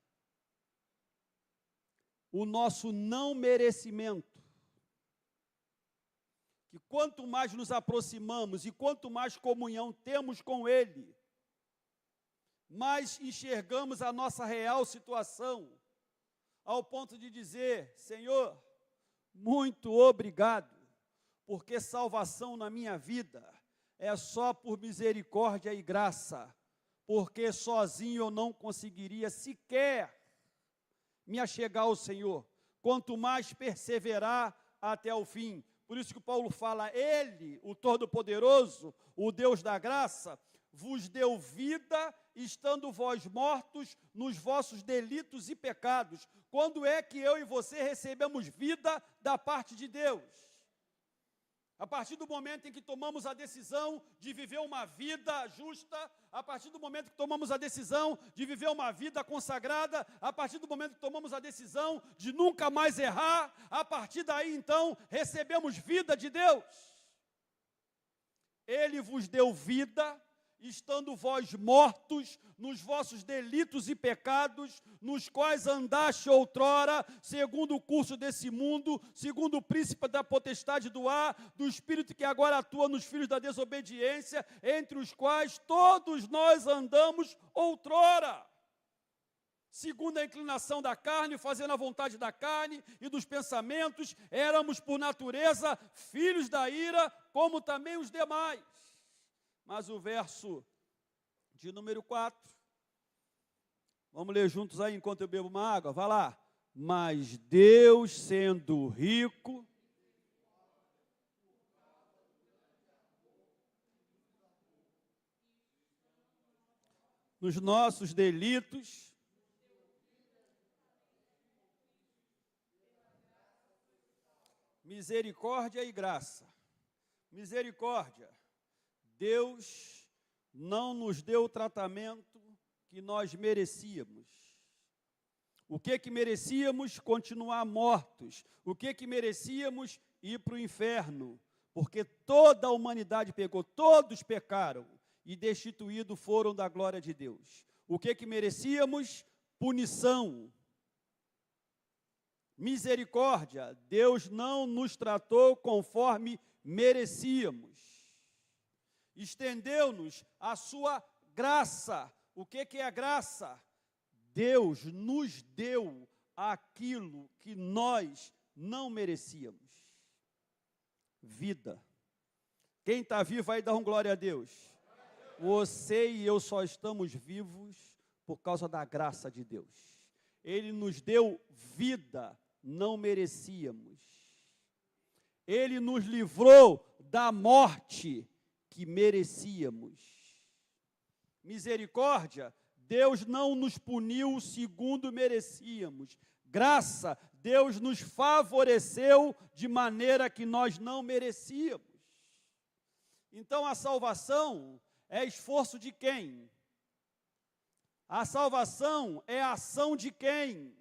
o nosso não merecimento, que quanto mais nos aproximamos e quanto mais comunhão temos com Ele, mais enxergamos a nossa real situação, ao ponto de dizer, Senhor, muito obrigado, porque salvação na minha vida é só por misericórdia e graça, porque sozinho eu não conseguiria sequer me achegar ao Senhor, quanto mais perseverar até o fim. Por isso que Paulo fala, Ele, o Todo-Poderoso, o Deus da graça, vos deu vida, estando vós mortos nos vossos delitos e pecados. Quando é que eu e você recebemos vida da parte de Deus? A partir do momento em que tomamos a decisão de viver uma vida justa, a partir do momento que tomamos a decisão de viver uma vida consagrada, a partir do momento que tomamos a decisão de nunca mais errar, a partir daí, então, recebemos vida de Deus. Ele vos deu vida, estando vós mortos nos vossos delitos e pecados, nos quais andaste outrora, segundo o curso desse mundo, segundo o príncipe da potestade do ar, do espírito que agora atua nos filhos da desobediência, entre os quais todos nós andamos outrora, segundo a inclinação da carne, fazendo a vontade da carne e dos pensamentos, éramos por natureza filhos da ira, como também os demais. Mas o verso de número 4, vamos ler juntos aí enquanto eu bebo uma água, vai lá. Mas Deus, sendo rico, nos nossos delitos, misericórdia e graça. Misericórdia. Deus não nos deu o tratamento que nós merecíamos. O que merecíamos? Continuar mortos. O que merecíamos? Ir para o inferno. Porque toda a humanidade pecou, todos pecaram e destituídos foram da glória de Deus. O que merecíamos? Punição. Misericórdia. Deus não nos tratou conforme merecíamos. Estendeu-nos a sua graça. O que é a graça? Deus nos deu aquilo que nós não merecíamos. Vida. Quem está vivo vai dar glória a Deus. Você e eu só estamos vivos por causa da graça de Deus. Ele nos deu vida, não merecíamos. Ele nos livrou da morte que merecíamos. Misericórdia, Deus não nos puniu segundo merecíamos. Graça, Deus nos favoreceu de maneira que nós não merecíamos. Então a salvação é esforço de quem? A salvação é a ação de quem?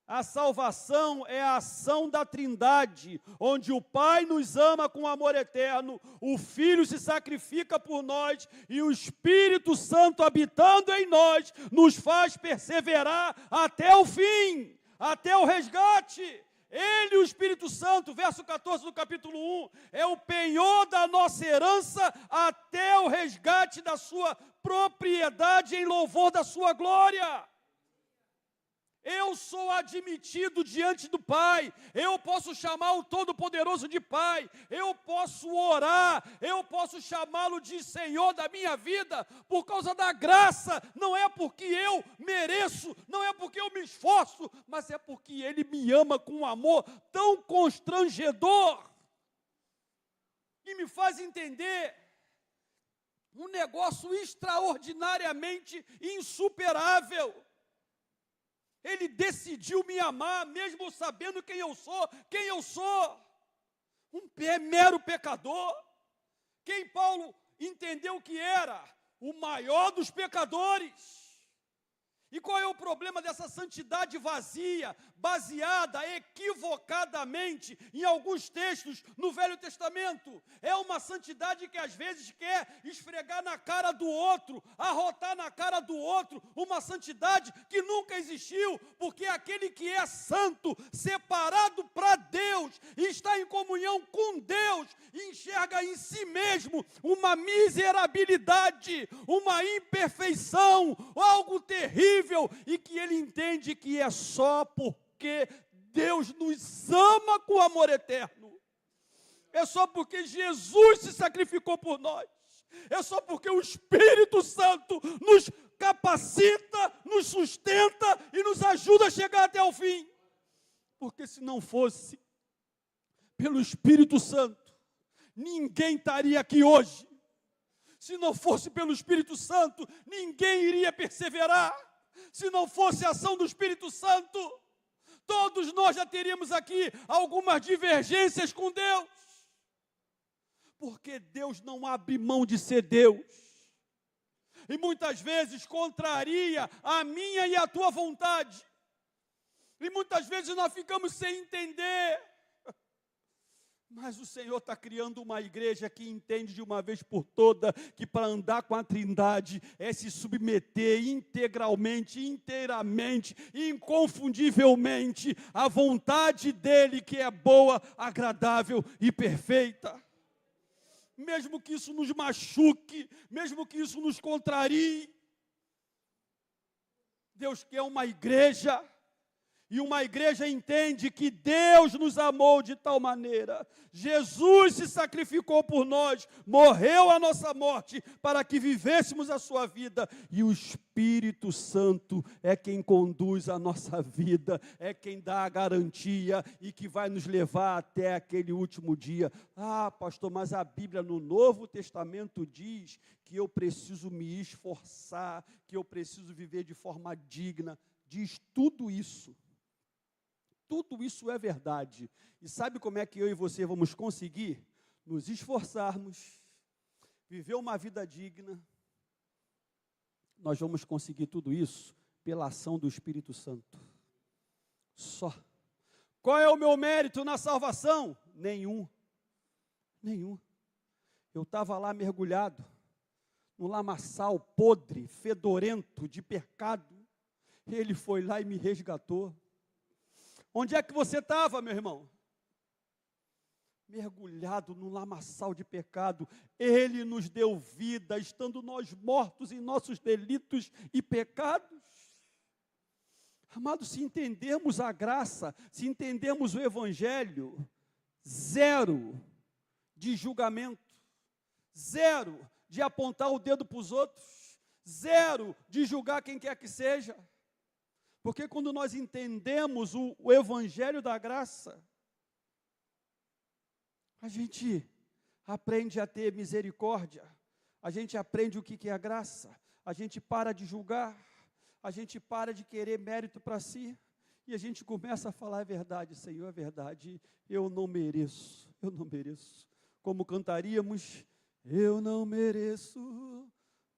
A salvação é a ação da Trindade, onde o Pai nos ama com amor eterno, o Filho se sacrifica por nós e o Espírito Santo habitando em nós nos faz perseverar até o fim, até o resgate. Ele, o Espírito Santo, verso 14 do capítulo 1, é o penhor da nossa herança até o resgate da sua propriedade em louvor da sua glória. Eu sou admitido diante do Pai, eu posso chamar o Todo-Poderoso de Pai, eu posso orar, eu posso chamá-lo de Senhor da minha vida, por causa da graça, não é porque eu mereço, não é porque eu me esforço, mas é porque Ele me ama com um amor tão constrangedor, e me faz entender um negócio extraordinariamente insuperável. Ele decidiu me amar, mesmo sabendo quem eu sou, um mero pecador, quem Paulo entendeu que era o maior dos pecadores. E qual é o problema dessa santidade vazia, baseada equivocadamente em alguns textos no Velho Testamento? É uma santidade que às vezes quer esfregar na cara do outro, arrotar na cara do outro, uma santidade que nunca existiu, porque aquele que é santo, separado para Deus, e está em comunhão com Deus, enxerga em si mesmo uma miserabilidade, uma imperfeição, algo terrível, e que ele entende que é só porque Deus nos ama com amor eterno, é só porque Jesus se sacrificou por nós, é só porque o Espírito Santo nos capacita, nos sustenta e nos ajuda a chegar até o fim, porque se não fosse pelo Espírito Santo, ninguém estaria aqui hoje. Se não fosse pelo Espírito Santo, ninguém iria perseverar. Se não fosse a ação do Espírito Santo, todos nós já teríamos aqui algumas divergências com Deus. Porque Deus não abre mão de ser Deus. E muitas vezes contraria a minha e a tua vontade. E muitas vezes nós ficamos sem entender. Mas o Senhor está criando uma igreja que entende de uma vez por toda que para andar com a Trindade é se submeter integralmente, inteiramente, inconfundivelmente à vontade dEle, que é boa, agradável e perfeita. Mesmo que isso nos machuque, mesmo que isso nos contrarie, Deus quer uma igreja. E uma igreja entende que Deus nos amou de tal maneira. Jesus se sacrificou por nós, morreu a nossa morte para que vivêssemos a sua vida. E o Espírito Santo é quem conduz a nossa vida, é quem dá a garantia e que vai nos levar até aquele último dia. Ah, pastor, mas a Bíblia no Novo Testamento diz que eu preciso me esforçar, que eu preciso viver de forma digna. Diz tudo isso. Tudo isso é verdade. E sabe como é que eu e você vamos conseguir? Nos esforçarmos, viver uma vida digna. Nós vamos conseguir tudo isso pela ação do Espírito Santo. Só. Qual é o meu mérito na salvação? Nenhum. Nenhum. Eu estava lá mergulhado, no lamaçal podre, fedorento de pecado. Ele foi lá e me resgatou. Onde é que você estava, meu irmão? Mergulhado no lamaçal de pecado. Ele nos deu vida, estando nós mortos em nossos delitos e pecados. Amados, se entendermos a graça, se entendermos o Evangelho, zero de julgamento, zero de apontar o dedo para os outros, zero de julgar quem quer que seja. Porque quando nós entendemos o Evangelho da graça, a gente aprende a ter misericórdia, a gente aprende o que é a graça, a gente para de julgar, a gente para de querer mérito para si, e a gente começa a falar: é verdade, Senhor, é verdade, eu não mereço. Como cantaríamos: eu não mereço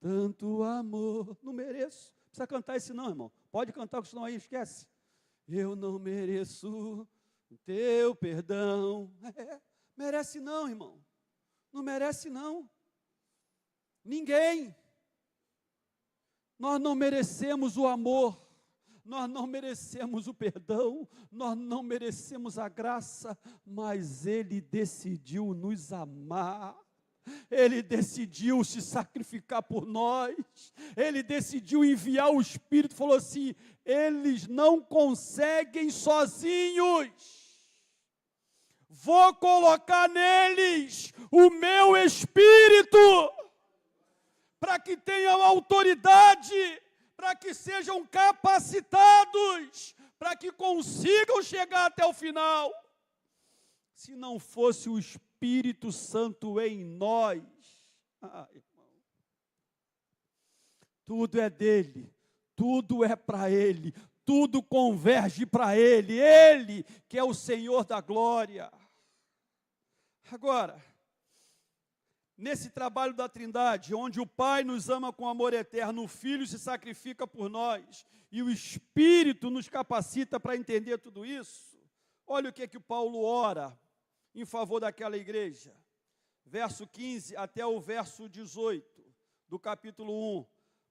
tanto amor, não mereço. Não precisa cantar esse não, irmão. Pode cantar, porque senão aí esquece. Eu não mereço teu perdão. Merece não, irmão. Não merece não. Ninguém. Nós não merecemos o amor. Nós não merecemos o perdão. Nós não merecemos a graça. Mas Ele decidiu nos amar. Ele decidiu se sacrificar por nós, Ele decidiu enviar o Espírito, falou assim: eles não conseguem sozinhos, vou colocar neles o meu Espírito, para que tenham autoridade, para que sejam capacitados, para que consigam chegar até o final. Se não fosse o Espírito Santo em nós, irmão, tudo é dele, tudo é para ele, tudo converge para ele, ele que é o Senhor da glória. Agora, nesse trabalho da Trindade, onde o Pai nos ama com amor eterno, o Filho se sacrifica por nós, e o Espírito nos capacita para entender tudo isso, olha o que Paulo ora em favor daquela igreja, verso 15 até o verso 18, do capítulo 1.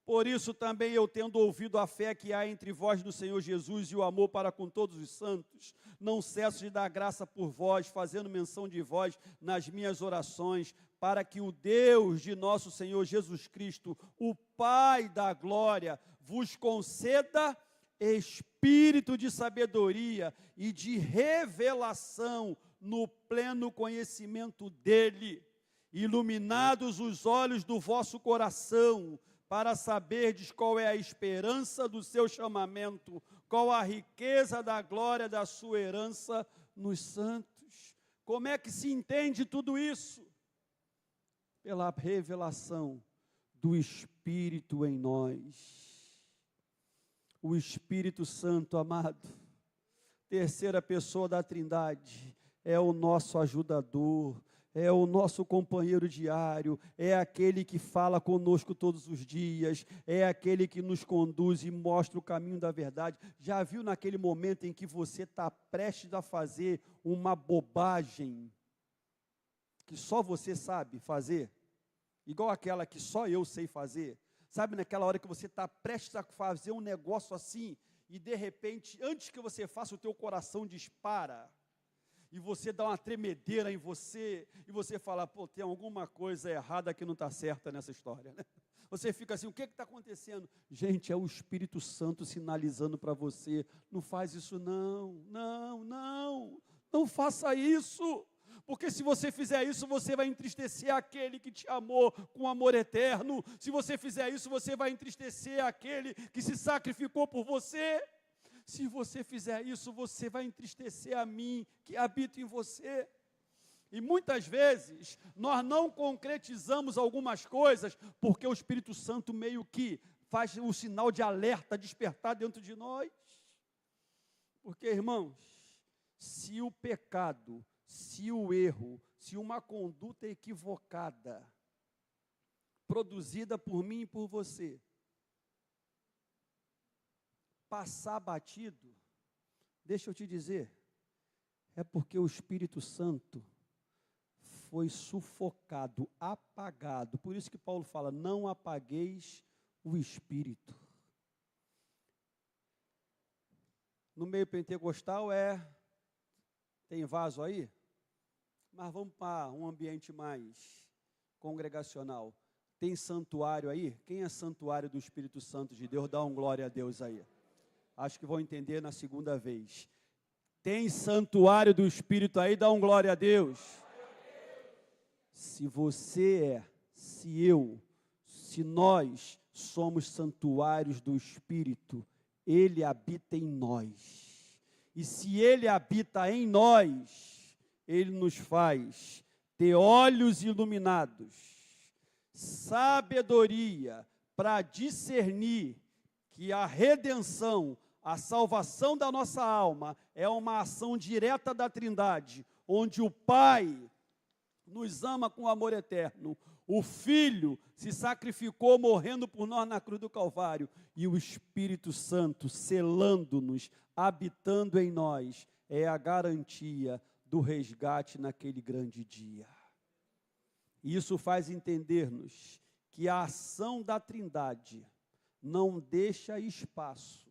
Por isso também eu, tendo ouvido a fé que há entre vós no Senhor Jesus e o amor para com todos os santos, não cesso de dar graça por vós, fazendo menção de vós nas minhas orações, para que o Deus de nosso Senhor Jesus Cristo, o Pai da glória, vos conceda espírito de sabedoria e de revelação no pleno conhecimento dele, iluminados os olhos do vosso coração, para saberdes qual é a esperança do seu chamamento, qual a riqueza da glória da sua herança nos santos. Como é que se entende tudo isso? Pela revelação do Espírito em nós. O Espírito Santo, amado, terceira pessoa da Trindade, é o nosso ajudador, é o nosso companheiro diário, é aquele que fala conosco todos os dias, é aquele que nos conduz e mostra o caminho da verdade. Já viu naquele momento em que você está prestes a fazer uma bobagem que só você sabe fazer? Igual aquela que só eu sei fazer. Sabe naquela hora que você está prestes a fazer um negócio assim, e de repente, antes que você faça, o teu coração dispara, e você dá uma tremedeira em você, e você fala, pô, tem alguma coisa errada que não está certa nessa história, né? Você fica assim, o que está acontecendo? Gente, é o Espírito Santo sinalizando para você, não faz isso não faça isso, porque se você fizer isso, você vai entristecer aquele que te amou com amor eterno. Se você fizer isso, você vai entristecer aquele que se sacrificou por você. Se você fizer isso, você vai entristecer a mim, que habito em você. E muitas vezes, nós não concretizamos algumas coisas, porque o Espírito Santo meio que faz um sinal de alerta, despertar dentro de nós. Porque, irmãos, se o pecado, se o erro, se uma conduta equivocada, produzida por mim e por você, passar batido, deixa eu te dizer, é porque o Espírito Santo foi sufocado, apagado. Por isso que Paulo fala, não apagueis o Espírito. No meio pentecostal tem vaso aí? Mas vamos para um ambiente mais congregacional. Tem santuário aí? Quem é santuário do Espírito Santo de Deus? Dá um glória a Deus aí. Acho que vão entender na segunda vez. Tem santuário do Espírito aí? Dá um glória a Deus. Se você se nós somos santuários do Espírito, Ele habita em nós. E se Ele habita em nós, Ele nos faz ter olhos iluminados, sabedoria para discernir que a redenção, a salvação da nossa alma é uma ação direta da Trindade, onde o Pai nos ama com amor eterno, o Filho se sacrificou morrendo por nós na cruz do Calvário, e o Espírito Santo selando-nos, habitando em nós, é a garantia do resgate naquele grande dia. Isso faz entender-nos que a ação da Trindade não deixa espaço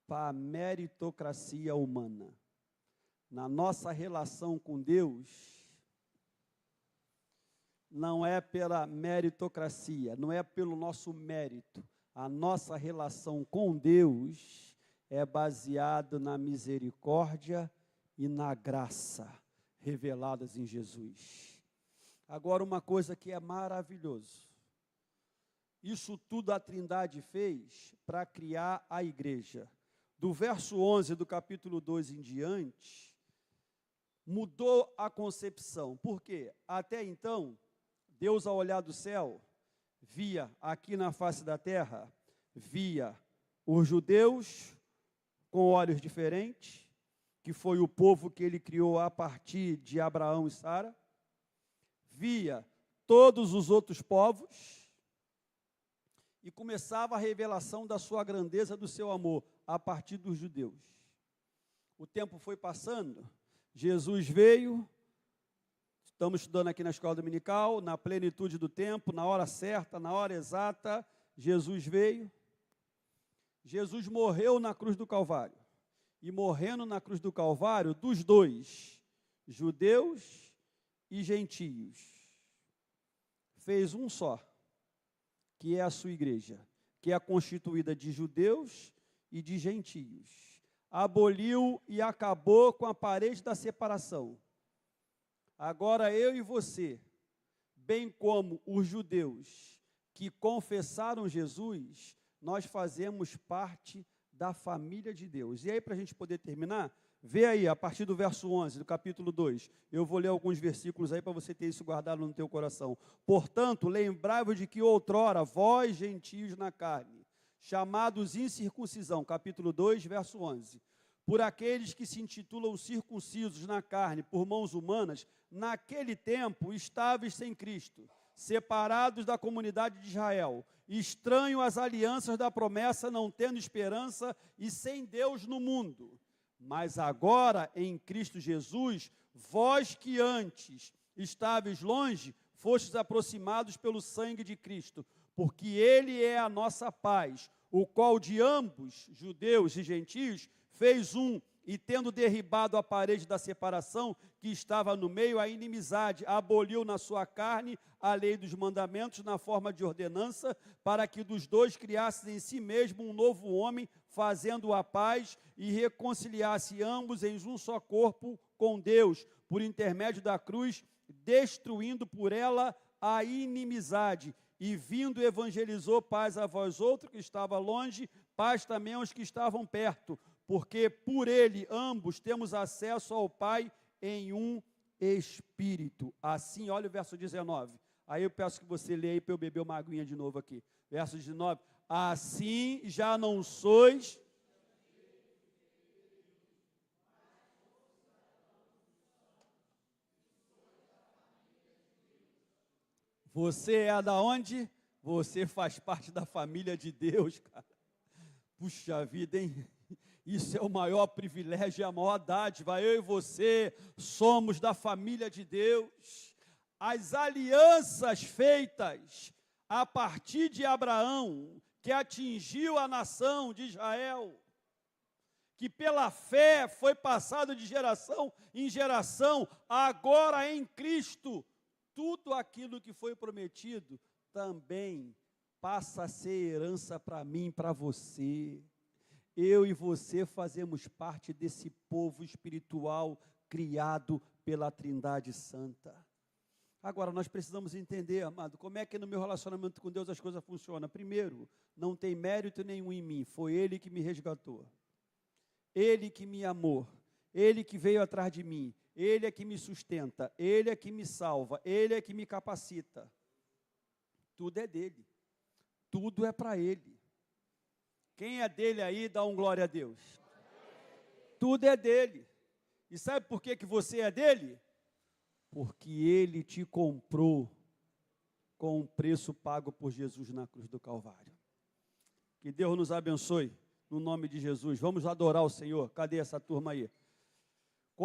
para a meritocracia humana. Na nossa relação com Deus, não é pela meritocracia, não é pelo nosso mérito. A nossa relação com Deus é baseada na misericórdia e na graça reveladas em Jesus. Agora, uma coisa que é maravilhoso. Isso tudo a Trindade fez para criar a igreja. Do verso 11 do capítulo 2 em diante, mudou a concepção. Por quê? Até então, Deus, ao olhar do céu, via aqui na face da terra, via os judeus com olhos diferentes, que foi o povo que ele criou a partir de Abraão e Sara, via todos os outros povos, e começava a revelação da sua grandeza, do seu amor, a partir dos judeus. O tempo foi passando, Jesus veio, estamos estudando aqui na escola dominical, na plenitude do tempo, na hora certa, na hora exata, Jesus veio. Jesus morreu na cruz do Calvário. E morrendo na cruz do Calvário, dos dois, judeus e gentios, fez um só, que é a sua igreja, que é constituída de judeus e de gentios. Aboliu e acabou com a parede da separação. Agora eu e você, bem como os judeus que confessaram Jesus, nós fazemos parte da família de Deus. E aí, para a gente poder terminar, vê aí, a partir do verso 11, do capítulo 2, eu vou ler alguns versículos aí para você ter isso guardado no teu coração. Portanto, lembrai-vos de que outrora, vós, gentios na carne, chamados incircuncisão, capítulo 2, verso 11, por aqueles que se intitulam circuncisos na carne por mãos humanas, naquele tempo estáveis sem Cristo, separados da comunidade de Israel, estranho às alianças da promessa, não tendo esperança e sem Deus no mundo. Mas agora, em Cristo Jesus, vós que antes estáveis longe, fostes aproximados pelo sangue de Cristo, porque Ele é a nossa paz, o qual de ambos, judeus e gentios, fez um, e tendo derribado a parede da separação que estava no meio, a inimizade, aboliu na sua carne a lei dos mandamentos na forma de ordenança, para que dos dois criasse em si mesmo um novo homem, fazendo a paz e reconciliasse ambos em um só corpo com Deus, por intermédio da cruz, destruindo por ela a inimizade. E vindo evangelizou paz a vós outros que estavam longe, paz também aos que estavam perto, porque por ele ambos temos acesso ao Pai em um Espírito. Assim, olha o verso 19. Aí eu peço que você leia aí para eu beber uma aguinha de novo aqui. Verso 19. Assim já não sois... Você é da onde? Você faz parte da família de Deus, cara. Puxa vida, hein? Isso é o maior privilégio e a maior dádiva. Eu e você somos da família de Deus. As alianças feitas a partir de Abraão, que atingiu a nação de Israel, que pela fé foi passado de geração em geração, agora em Cristo, tudo aquilo que foi prometido também passa a ser herança para mim, para você. Eu e você fazemos parte desse povo espiritual criado pela Trindade Santa. Agora, nós precisamos entender, amado, como é que no meu relacionamento com Deus as coisas funcionam. Primeiro, não tem mérito nenhum em mim, foi Ele que me resgatou. Ele que me amou, Ele que veio atrás de mim, Ele é que me sustenta, Ele é que me salva, Ele é que me capacita. Tudo é dele, tudo é para Ele. Quem é dele aí, dá um glória a Deus. Tudo é dele. E sabe por que você é dele? Porque Ele te comprou com um preço pago por Jesus na cruz do Calvário. Que Deus nos abençoe, no nome de Jesus. Vamos adorar o Senhor. Cadê essa turma aí?